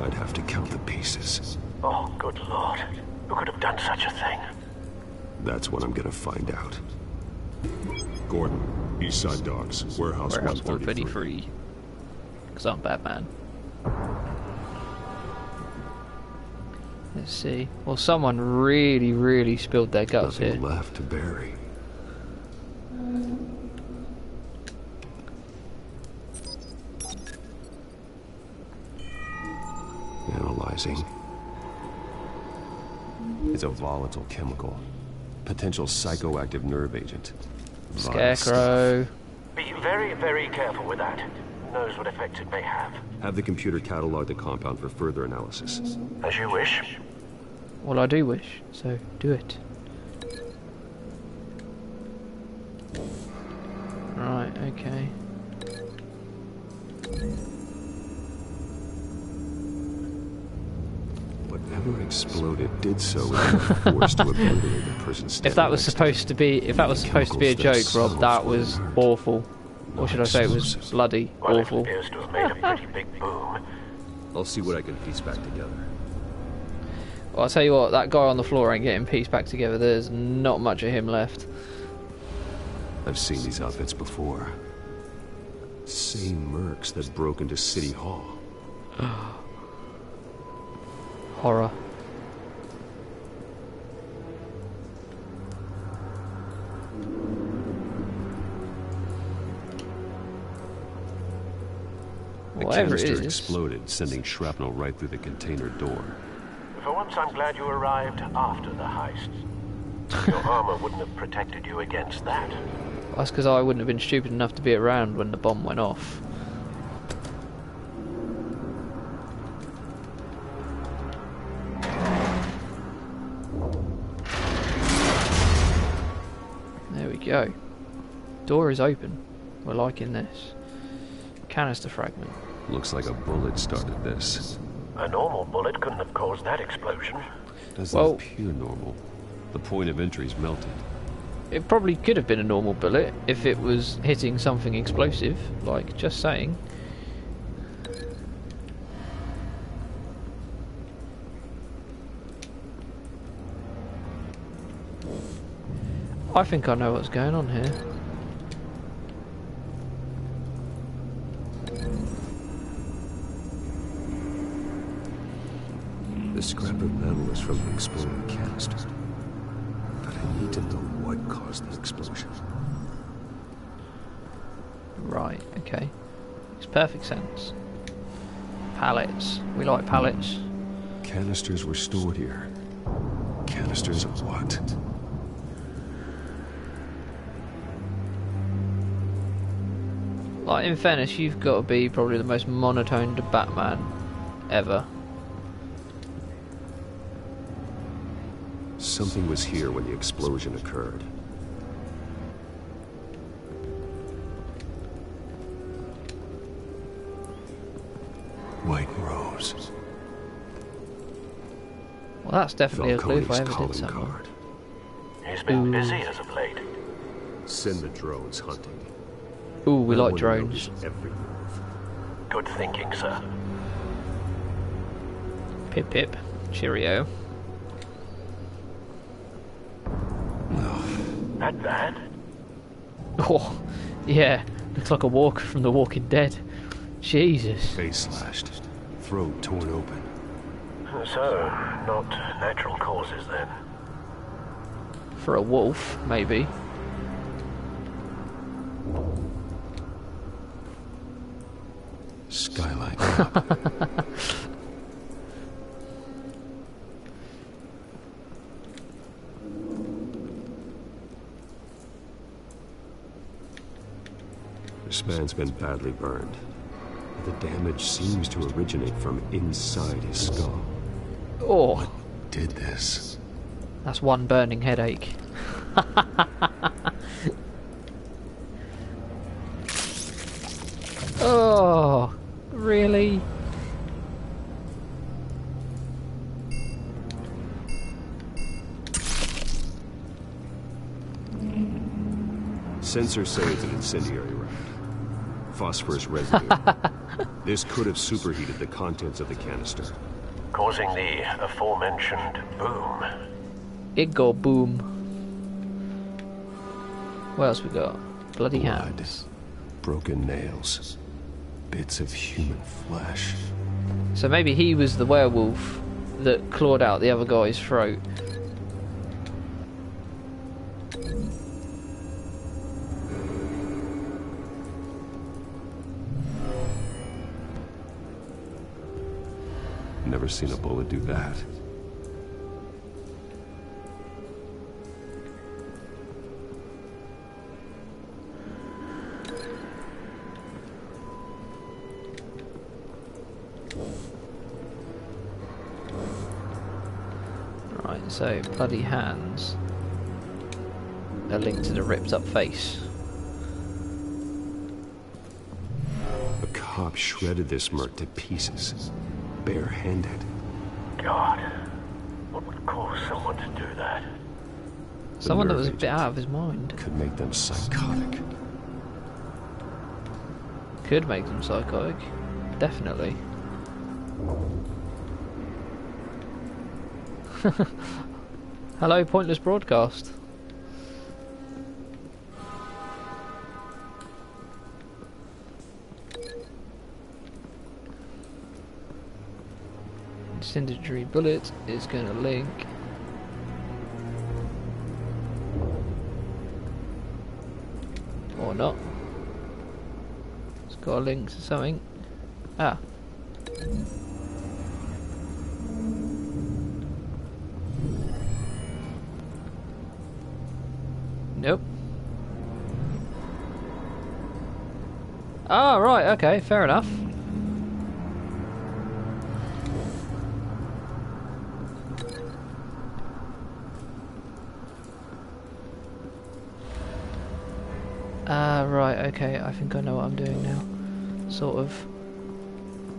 I'd have to count the pieces. Oh, good lord. Who could have done such a thing? That's what I'm gonna find out. Gordon, Eastside Docks, Warehouse 133. Because I'm Batman. Let's see. Well, someone really spilled their guts Nothing here. left to bury. Analyzing. It's a volatile chemical. Potential psychoactive nerve agent. Scarecrow. Be very, very careful with that. Who knows what effects it may have. Have the computer catalog the compound for further analysis. As you wish. Well, I do wish, so do it. Right, okay. Whatever exploded did so with force to obliterate the person standing If that was next supposed to be, a joke, Rob, that was awful. Or should I say it was bloody awful. Appears to have made a pretty big boom. I'll see what I can piece back together. Well, I'll tell you what, that guy on the floor ain't getting pieced back together. There's not much of him left. I've seen these outfits before. Same mercs that broke into City Hall. Horror. The Whatever it canister is. exploded, sending shrapnel right through the container door. For once, I'm glad you arrived after the heist. Your armor wouldn't have protected you against that. That's because I wouldn't have been stupid enough to be around when the bomb went off. There we go. Door is open. We're liking this. Canister fragment. Looks like a bullet started this. A normal bullet couldn't have caused that explosion. Doesn't appear normal. The point of entry's melted. It probably could have been a normal bullet if it was hitting something explosive, like, just saying. I think I know what's going on here. The scrap of metal is from the exploding canister. But I need to know what caused the explosion. Right, okay. Makes perfect sense. Pallets. We like pallets. Canisters were stored here. Canisters of what? Like, in fairness, you've got to be probably the most monotoned Batman ever. Something was here when the explosion occurred. White Rose. Well, that's definitely a clue if I Falcone's ever did calling something. card. He's been busy as of late. Send the drones hunting. Ooh, we I like wanna drones. notice every move. Good thinking, sir. Pip pip. Cheerio. That bad? Oh, yeah. Looks like a walker from The Walking Dead. Jesus. Face slashed. Throat torn open. So, not natural causes then. For a wolf, maybe. Skylight knob. This man's been badly burned. The damage seems to originate from inside his skull. Oh. What did this? That's one burning headache. Oh, really? Sensors say it's an incendiary round. Phosphorus residue. This could have superheated the contents of the canister. Causing the aforementioned boom. It go boom. What else we got? Bloody Blood. hands. Broken nails. Bits of human flesh. So maybe he was the werewolf that clawed out the other guy's throat. Never seen a bullet do that. Right, so bloody hands. They're linked to the ripped up face. A cop shredded this merc to pieces. Barehanded. God, what would cause someone to do that? Someone that was a bit out of his mind. Could make them psychotic. Could make them psychotic. Definitely. Hello, pointless broadcast. Incendiary bullet is going to link. Or not. It's got a link to something. Ah. Nope. Oh, right, okay, fair enough. Right, okay, I think I know what I'm doing now. Sort of.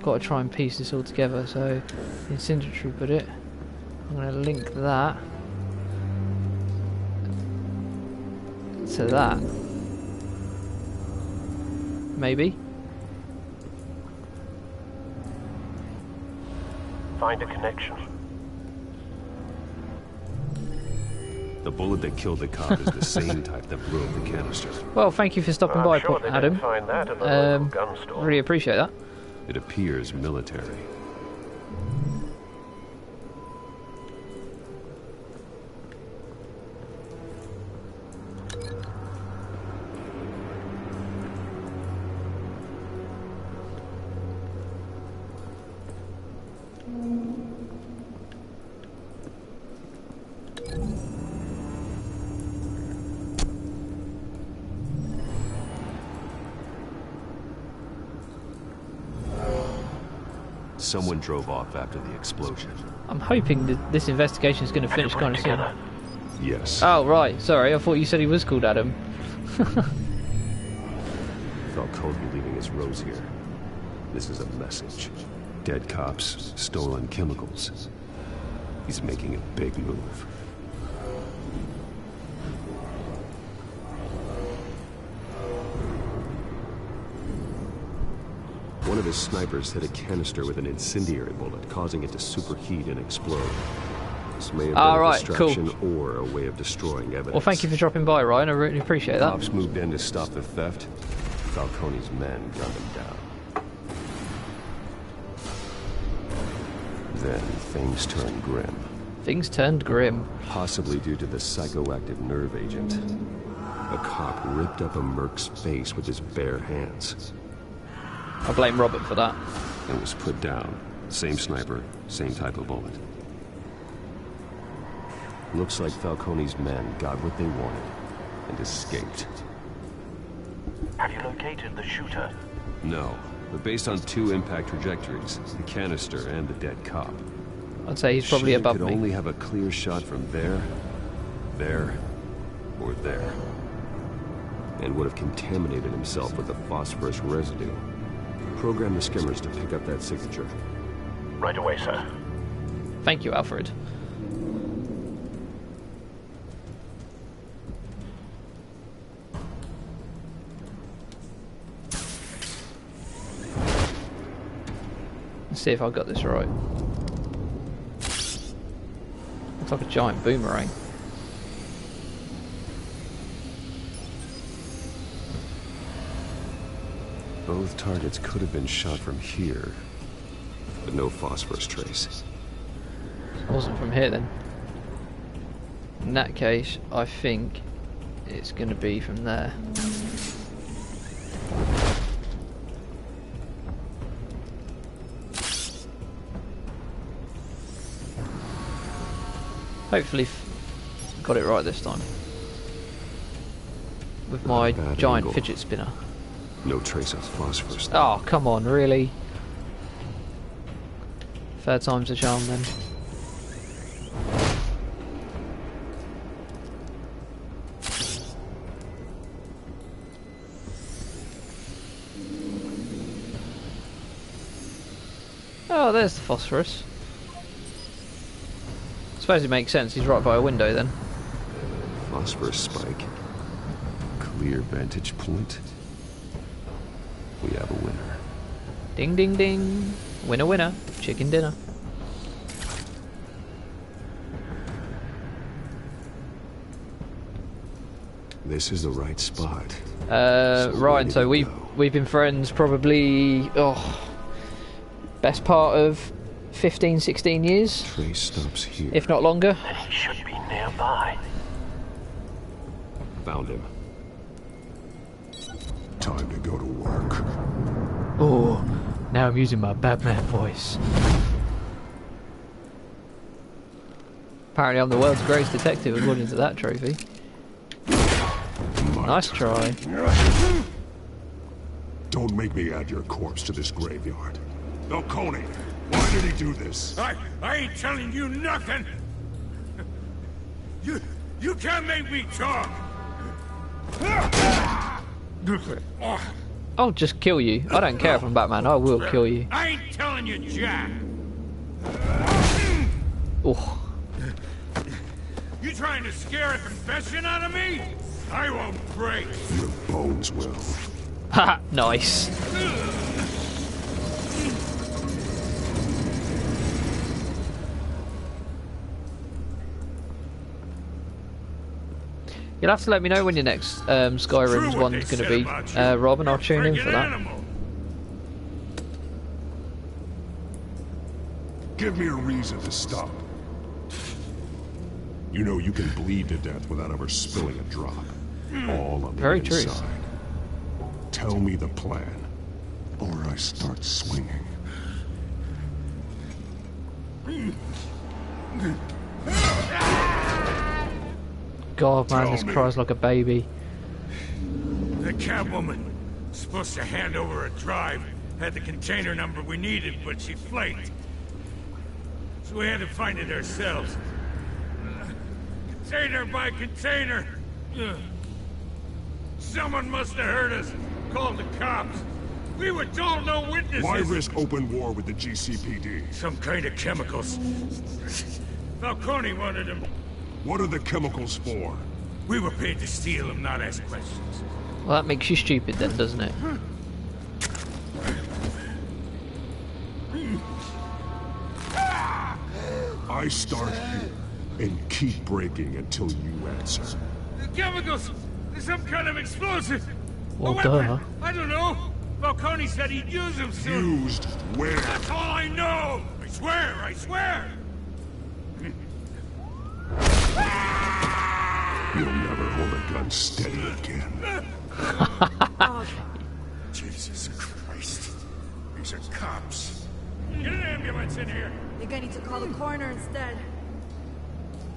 Got to try and piece this all together, so the incendiary put it. I'm going to link that to that. Maybe. Find a connection. The bullet that killed the cop is the same type that blew up the canister. Well, thank you for stopping by, sure they Adam. didn't find that in the local gun store. Really appreciate that. It appears military. Someone drove off after the explosion. I'm hoping that this investigation is going to finish kind of soon. Yes. Oh, right. Sorry, I thought you said he was called Adam. Falky leaving his rose here. This is a message. Dead cops, stolen chemicals. He's making a big move. One of his snipers hit a canister with an incendiary bullet, causing it to superheat and explode. This may have been a distraction or a way of destroying evidence. Well, thank you for dropping by, Ryan. I really appreciate that. Cops moved in to stop the theft. Falcone's men gunned him down. Then things turned grim. Things turned grim. Possibly due to the psychoactive nerve agent. A cop ripped up a merc's face with his bare hands. I blame Robert for that. And was put down. Same sniper, same type of bullet. Looks like Falcone's men got what they wanted and escaped. Have you located the shooter? No, but based on two impact trajectories, the canister and the dead cop, I'd say he's probably above could me. only have a clear shot from there, or there. And would have contaminated himself with the phosphorus residue. Program the skimmers to pick up that signature. Right away, sir. Thank you, Alfred. Let's see if I got this right. Looks like a giant boomerang. Both targets could have been shot from here, but no phosphorus trace. It wasn't from here then. In that case, I think it's going to be from there. Hopefully got it right this time. With my giant fidget spinner. No trace of phosphorus. Oh, come on, really? Third time's a charm then. Oh, there's the phosphorus. I suppose it makes sense, he's right by a window then. Phosphorus spike. Clear vantage point. We have a winner. Ding ding ding. Winner winner. Chicken dinner. This is the right spot. Ryan, so we've been friends probably best part of 15, 16 years. Trace stops here. If not longer. Then he should be nearby. Found him. Time to go to work. Oh, now I'm using my Batman voice. Apparently I'm the world's greatest detective according to that trophy. Nice try. Don't Don't make me add your corpse to this graveyard. Falcone, why did he do this? I ain't telling you nothing! You can't make me talk! I'll just kill you. I don't care if I'm Batman, I will kill you. I ain't telling you, Jack! Oh. You trying to scare a confession out of me? I won't break. Your bones will. Ha! Nice. You'll have to let me know when your next Skyrim's one's going to be, Rob, and I'll tune in for that. Give me a reason to stop. You know you can bleed to death without ever spilling a drop. All on the inside. Tell me the plan, or I start swinging. God, man, this cries like a baby. The Catwoman, supposed to hand over a drive, had the container number we needed, but she flaked. So we had to find it ourselves. Container by container. Someone must have heard us. Called the cops. We were told no witnesses. Why risk open war with the GCPD? Some kind of chemicals. Falcone wanted them. What are the chemicals for? We were paid to steal them, not ask questions. Well, that makes you stupid then, doesn't it? I start here and keep breaking until you answer. The chemicals! Some kind of explosive! Well, a weapon. duh. I don't know. Falcone said he'd use them soon. Used where? That's all I know! I swear, I swear! You'll never hold a gun steady again. Jesus Christ. These are cops. Get an ambulance in here. I think I need to call the coroner instead.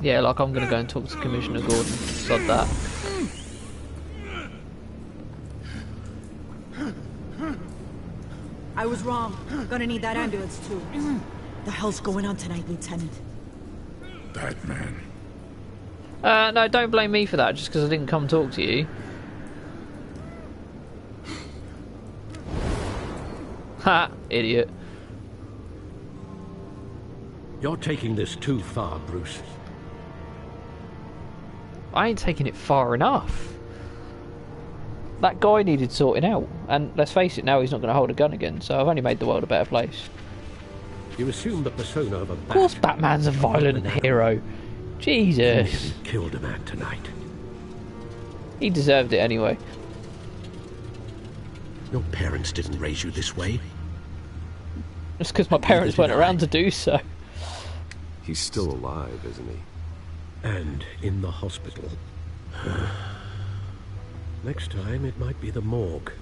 Yeah, like I'm gonna go and talk to Commissioner Gordon. Sod that. I was wrong. Gonna need that ambulance too. The hell's going on tonight, Lieutenant? Batman. No, don't blame me for that, just because I didn't come talk to you. Ha! Idiot. You're taking this too far, Bruce. I ain't taking it far enough. That guy needed sorting out, and let's face it, now he's not going to hold a gun again, so I've only made the world a better place. You assume the persona of a bat. Of course Batman's a violent hero. Jesus. He killed a man tonight. He deserved it anyway. Your parents didn't raise you this way. Just because my parents weren't around to do so. He's still alive, isn't he? And in the hospital. Next time, it might be the morgue.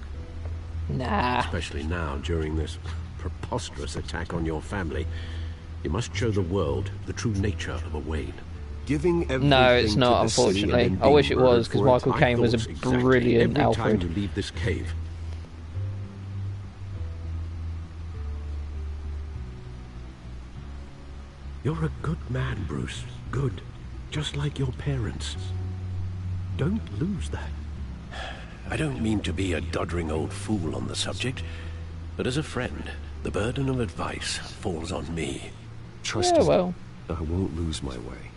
Nah. Especially now, during this preposterous attack on your family. You must show the world the true nature of a Wayne. Giving everything no, it's not, to the city unfortunately. and then I wish it being was, because murdered for Michael Caine was a brilliant every Alfred. time you leave this cave. You're a good man, Bruce. Good. Just like your parents. Don't lose that. I don't mean to be a doddering old fool on the subject, but as a friend, the burden of advice falls on me. Trust yeah, me, well. I won't lose my way.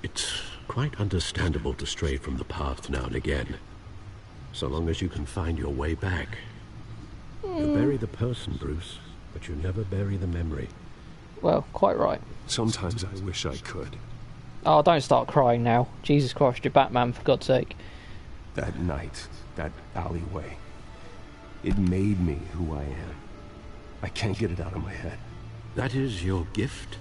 It's quite understandable to stray from the path now and again. So long as you can find your way back. You bury the person, Bruce, but you never bury the memory. Well, quite right. Sometimes I wish I could. Oh, don't start crying now. Jesus Christ, you're Batman, for God's sake. That night, that alleyway, it made me who I am. I can't get it out of my head. That is your gift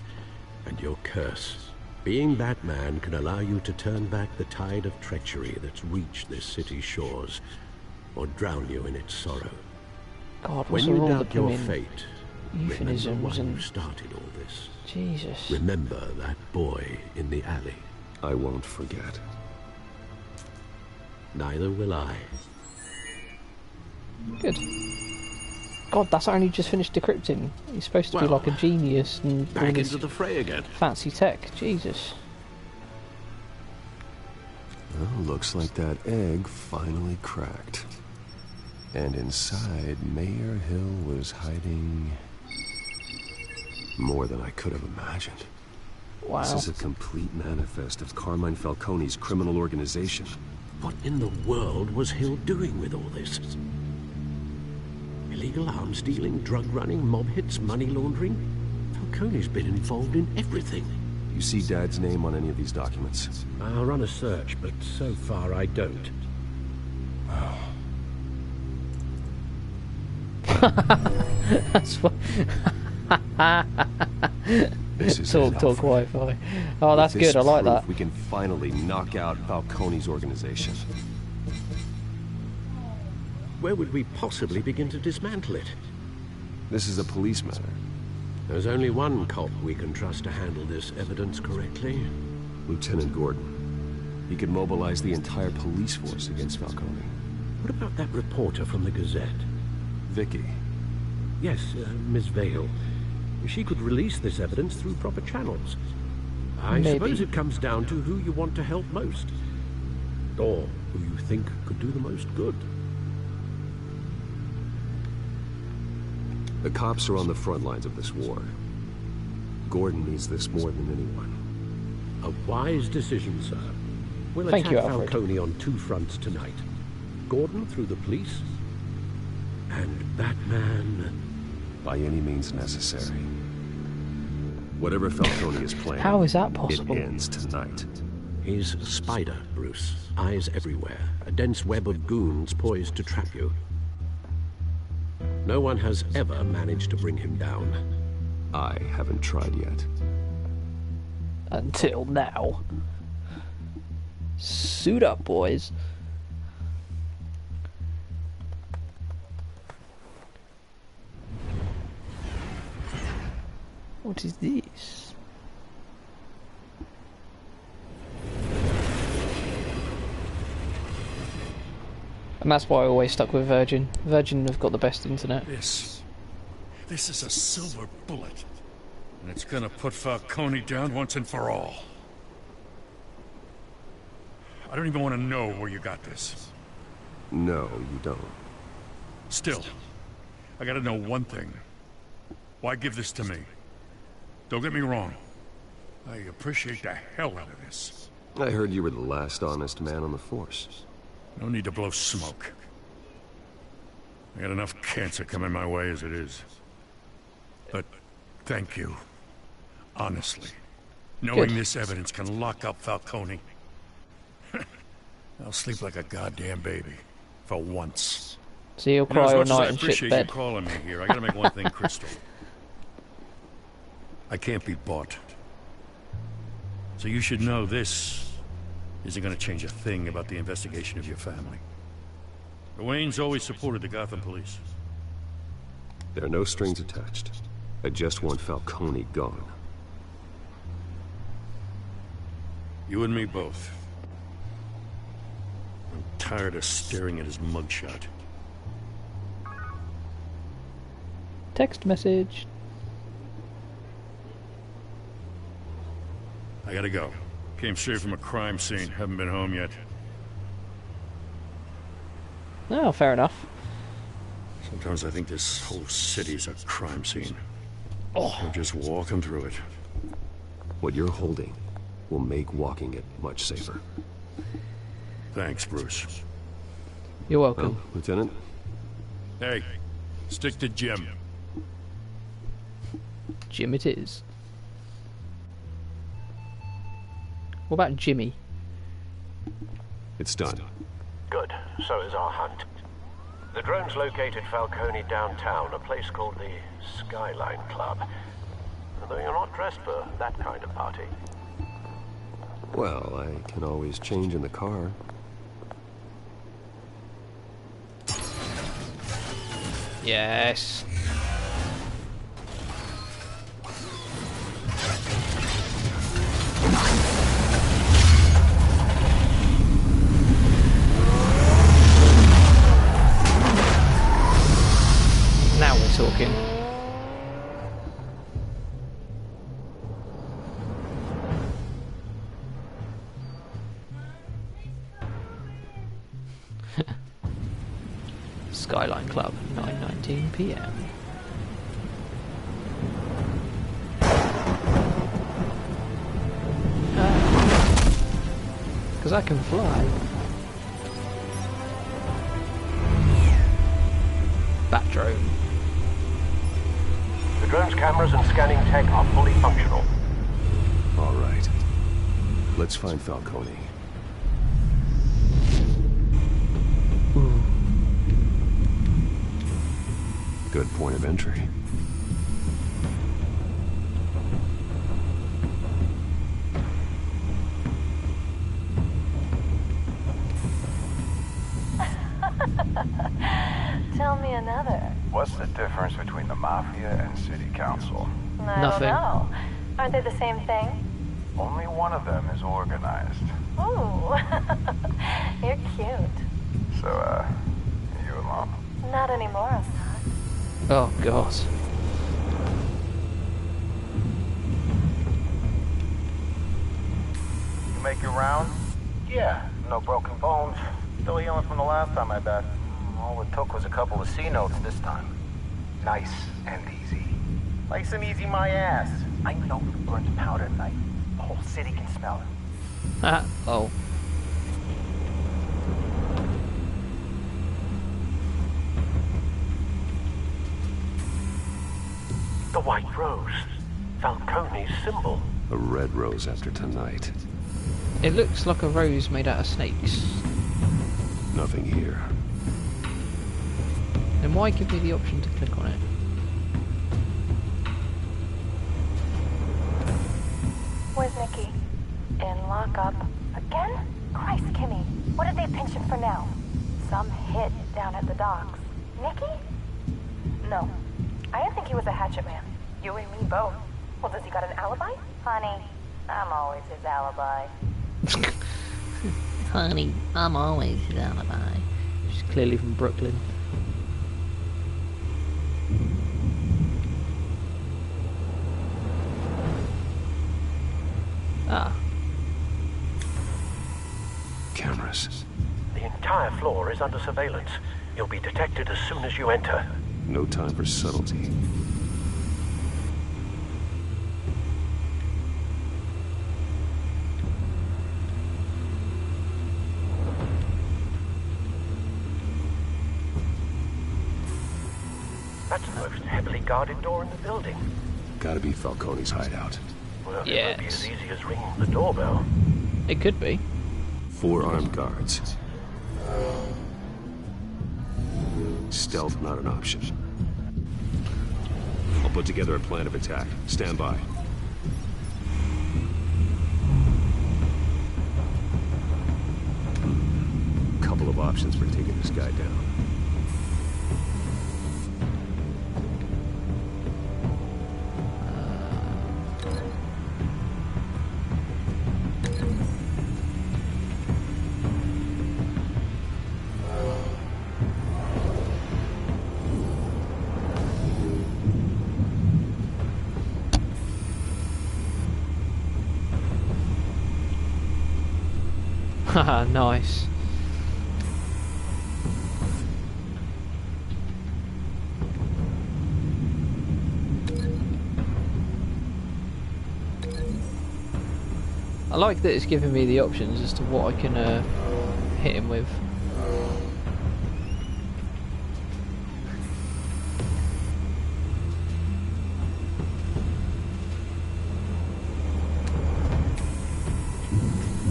and your curse. Being Batman can allow you to turn back the tide of treachery that's reached this city's shores, or drown you in its sorrow. God, when you doubt your fate, euphemisms remember why and you started all this. Jesus. Remember that boy in the alley. I won't forget. Neither will I. Good. God, that's only just finished decrypting. He's supposed to be like a genius and back into the fray again. Fancy tech. Jesus. Well, looks like that egg finally cracked. And inside, Mayor Hill was hiding more than I could have imagined. Wow. This is a complete manifest of Carmine Falcone's criminal organization. What in the world was Hill doing with all this? Illegal arms dealing, drug running, mob hits, money laundering? Falcone's been involved in everything. You see Dad's name on any of these documents? I'll run a search, but so far I don't. That's what. This is talk Wi-Fi. Oh, that's good. I like that. We can finally knock out Falcone's organization. Where would we possibly begin to dismantle it? This is a police matter. There's only one cop we can trust to handle this evidence correctly. Lieutenant Gordon. He could mobilize the entire police force against Falcone. What about that reporter from the Gazette? Vicky. Yes, Miss Vale. She could release this evidence through proper channels. I suppose it comes down to who you want to help most. Or who you think could do the most good. The cops are on the front lines of this war. Gordon needs this more than anyone. A wise decision, sir. We'll Thank attack you, Alfred. Falcone on two fronts tonight. Gordon through the police, and Batman... by any means necessary. Whatever Falcone is planning, how is that possible? It ends tonight. He's a spider, Bruce. Eyes everywhere. A dense web of goons poised to trap you. No one has ever managed to bring him down. I haven't tried yet. Until now. Suit up, boys. What is this? And that's why I always stuck with Virgin. Virgin have got the best internet. This is a silver bullet. And it's gonna put Falcone down once and for all. I don't even want to know where you got this. No, you don't. Still, I gotta know one thing. Why give this to me? Don't get me wrong. I appreciate the hell out of this. I heard you were the last honest man on the force. No need to blow smoke. I got enough cancer coming my way as it is. But thank you. Honestly. Knowing this evidence can lock up Falcone. I'll sleep like a goddamn baby. For once. So you'll cry all night I and shit appreciate bed. you calling me here. I gotta make one thing crystal. I can't be bought. So you should know this isn't gonna change a thing about the investigation of your family. The Waynes always supported the Gotham police. There are no strings attached. I just want Falcone gone. You and me both. I'm tired of staring at his mugshot. Text message. I gotta go. Came straight from a crime scene. Haven't been home yet. Oh, fair enough. Sometimes I think this whole city's a crime scene. Oh. We're just walking through it. What you're holding will make walking it much safer. Thanks, Bruce. You're welcome. Well, Lieutenant? Hey, stick to Jim. Jim it is. What about Jimmy? It's done. Good. So is our hunt. The drone's located Falcone downtown, a place called the Skyline Club. Although you're not dressed for that kind of party. Well, I can always change in the car. Yes. talking. Skyline Club, 9:19 p.m. Because I can fly. Bat drone. The drone's cameras and scanning tech are fully functional. All right. Let's find Falcone. Good point of entry. Tell me another. What's the difference between the Mafia and City Council? I don't know. Aren't they the same thing? Only one of them is organized. Ooh. You're cute. So, are you alone? Not anymore, Assad. Oh, God. You make your round? Yeah, no broken bones. Still healing from the last time, I bet. All it took was a couple of C notes this time. Nice and easy. Nice and easy, my ass. I know who burns powder at night. The whole city can smell it. Oh. The white rose. Falcone's symbol. A red rose after tonight. It looks like a rose made out of snakes. Nothing here. Then why give me the option to click on it? Where's Nikki? In lockup. Again? Christ, Kimmy. What did they pinch him for now? Some hit down at the docks. Nikki? No. I didn't think he was a hatchet man. You and me both. Well, does he got an alibi? Honey, I'm always his alibi. Honey, I'm always his alibi. She's clearly from Brooklyn. Ah. Cameras. The entire floor is under surveillance. You'll be detected as soon as you enter. No time for subtlety. That's the most heavily guarded door in the building. Gotta be Falcone's hideout. Well, it won't be as easy as ringing the doorbell. It could be. 4 armed guards. Stealth not an option. I'll put together a plan of attack. Stand by. Couple of options for taking this guy down. Haha, nice. I like that it's giving me the options as to what I can hit him with.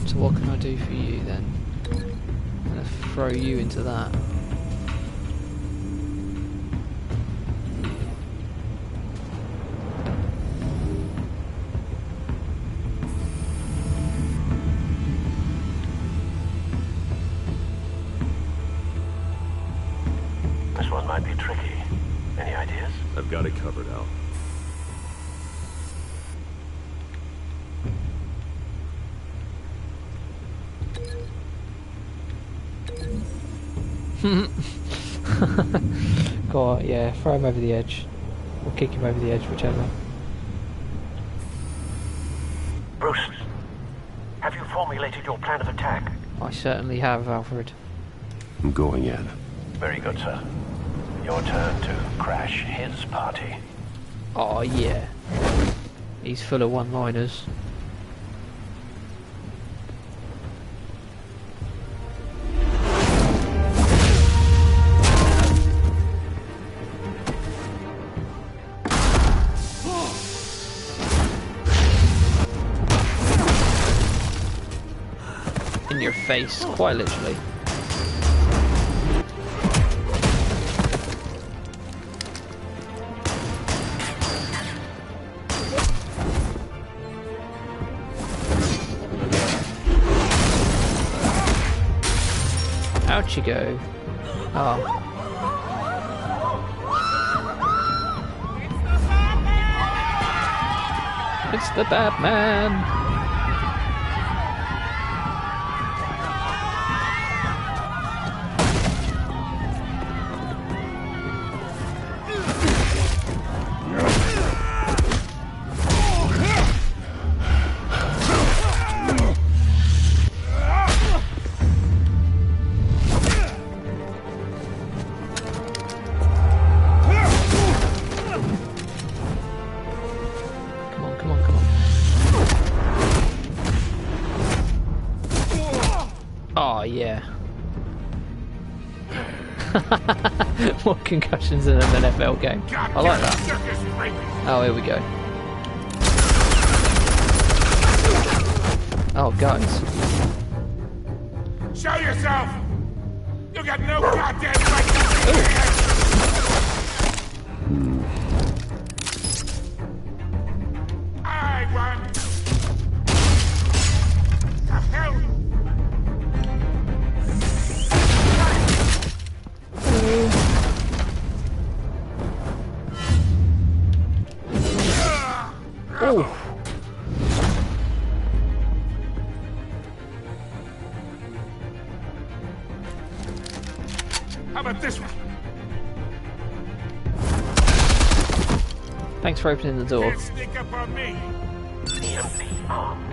So what can I do for you then? I'm gonna throw you into that. This one might be tricky. Any ideas? I've got it covered, Al. Go on, yeah, throw him over the edge. Or kick him over the edge, whichever. Bruce, have you formulated your plan of attack? I certainly have, Alfred. I'm going in. Very good, sir. Your turn to crash his party. Oh, yeah. He's full of one-liners. In your face, quite literally. Out you go. Oh. It's the Batman! Oh, yeah. More concussions in an NFL game. I like that. Oh, here we go. Oh, guys. Show yourself! You got no goddamn right to be here! I want... The hell? Oh. How about this one? Thanks for opening the door. Can't sneak up on me. EMP armed.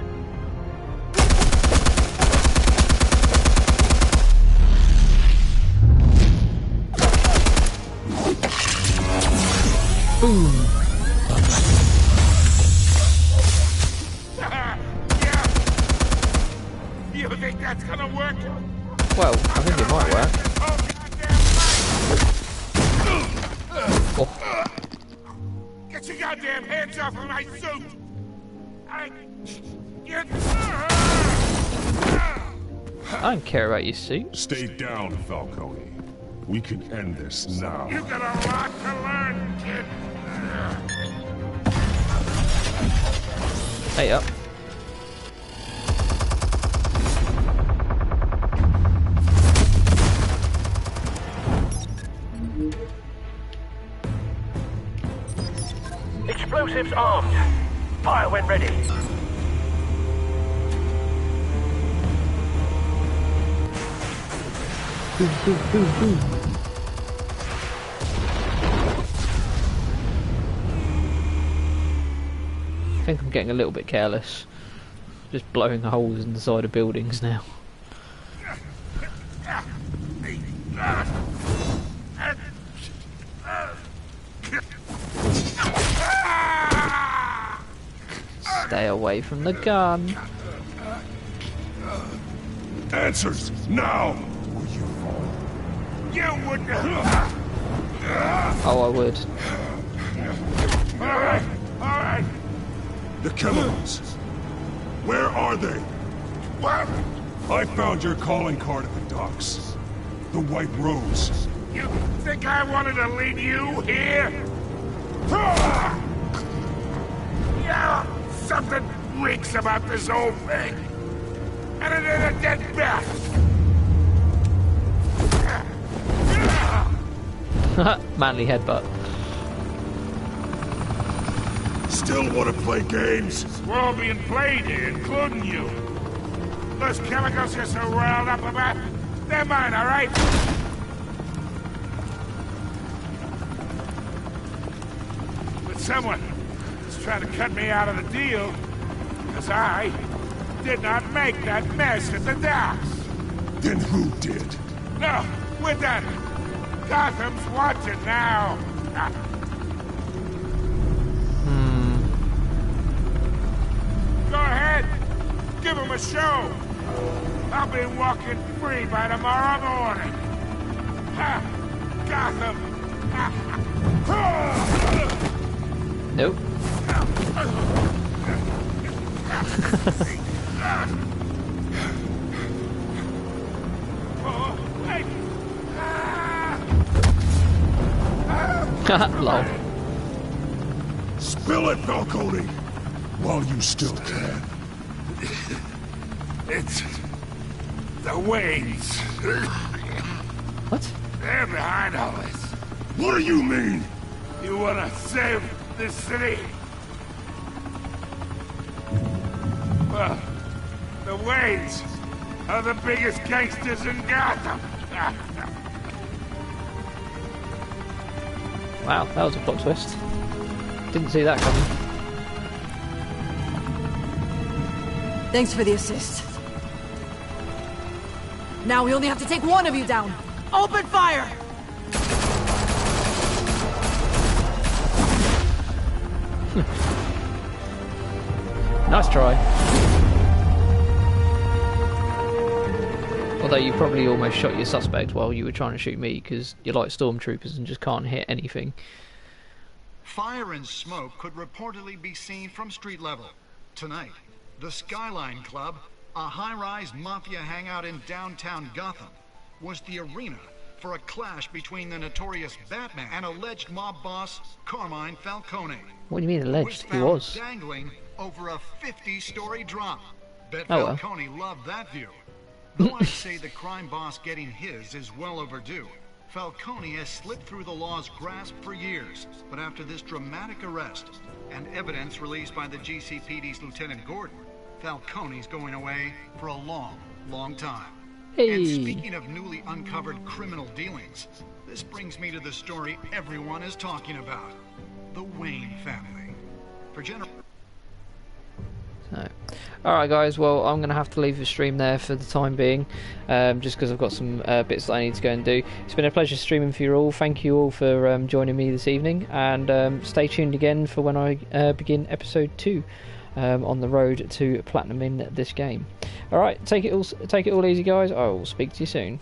Boom. You think that's gonna work? Well, I think it might work. Oh. Get your goddamn hands off of my suit! I don't care about your suit. Stay down, Falcone. We can end this now. You got a lot to learn, kid. Hey up. Explosives armed. Fire when ready. Boom, boom, boom, boom. I think I'm getting a little bit careless. Just blowing holes in the side of buildings now. Stay away from the gun. Answers now. You wouldn't. Oh, I would. All right. The chemicals. Where are they? What? I found your calling card at the docks. The White Rose. You think I wanted to leave you here? Yeah, something reeks about this whole thing. And it is a dead bat. Manly headbutt. Still want to play games? We're all being played here, including you. Those chemicals you're so riled up about, they're mine, all right? Someone is trying to cut me out of the deal, because I did not make that mess at the docks. Then who did? No, we're done. Gotham's watching now. Go ahead. Give him a show. I'll be walking free by tomorrow morning. Ha! Gotham. Nope. Lol. Spill it, Falcone, while you still can. It's the Waynes. What? They're behind all this. What do you mean? You wanna save this city? Well, the Waynes are the biggest gangsters in Gotham. Wow, that was a plot twist. Didn't see that coming. Thanks for the assist. Now we only have to take one of you down. Open fire! Nice try. Although you probably almost shot your suspect while you were trying to shoot me, because you're like stormtroopers and just can't hit anything. Fire and smoke could reportedly be seen from street level. Tonight, the Skyline Club, a high-rise mafia hangout in downtown Gotham, was the arena for a clash between the notorious Batman and alleged mob boss Carmine Falcone. What do you mean alleged? He was. Dangling over a 50-story drop. Bet Oh, well. Falcone loved that view. Though I'd say the crime boss getting his is well overdue. Falcone has slipped through the law's grasp for years, but after this dramatic arrest and evidence released by the GCPD's Lieutenant Gordon, Falcone's going away for a long, long time. Hey. And speaking of newly uncovered criminal dealings, this brings me to the story everyone is talking about. The Wayne family. For general... So, alright guys, well I'm going to have to leave the stream there for the time being, just because I've got some bits that I need to go and do. It's been a pleasure streaming for you all. Thank you all for joining me this evening, and stay tuned again for when I begin episode 2 on the road to platinum in this game. Alright, take it all easy guys. I will speak to you soon.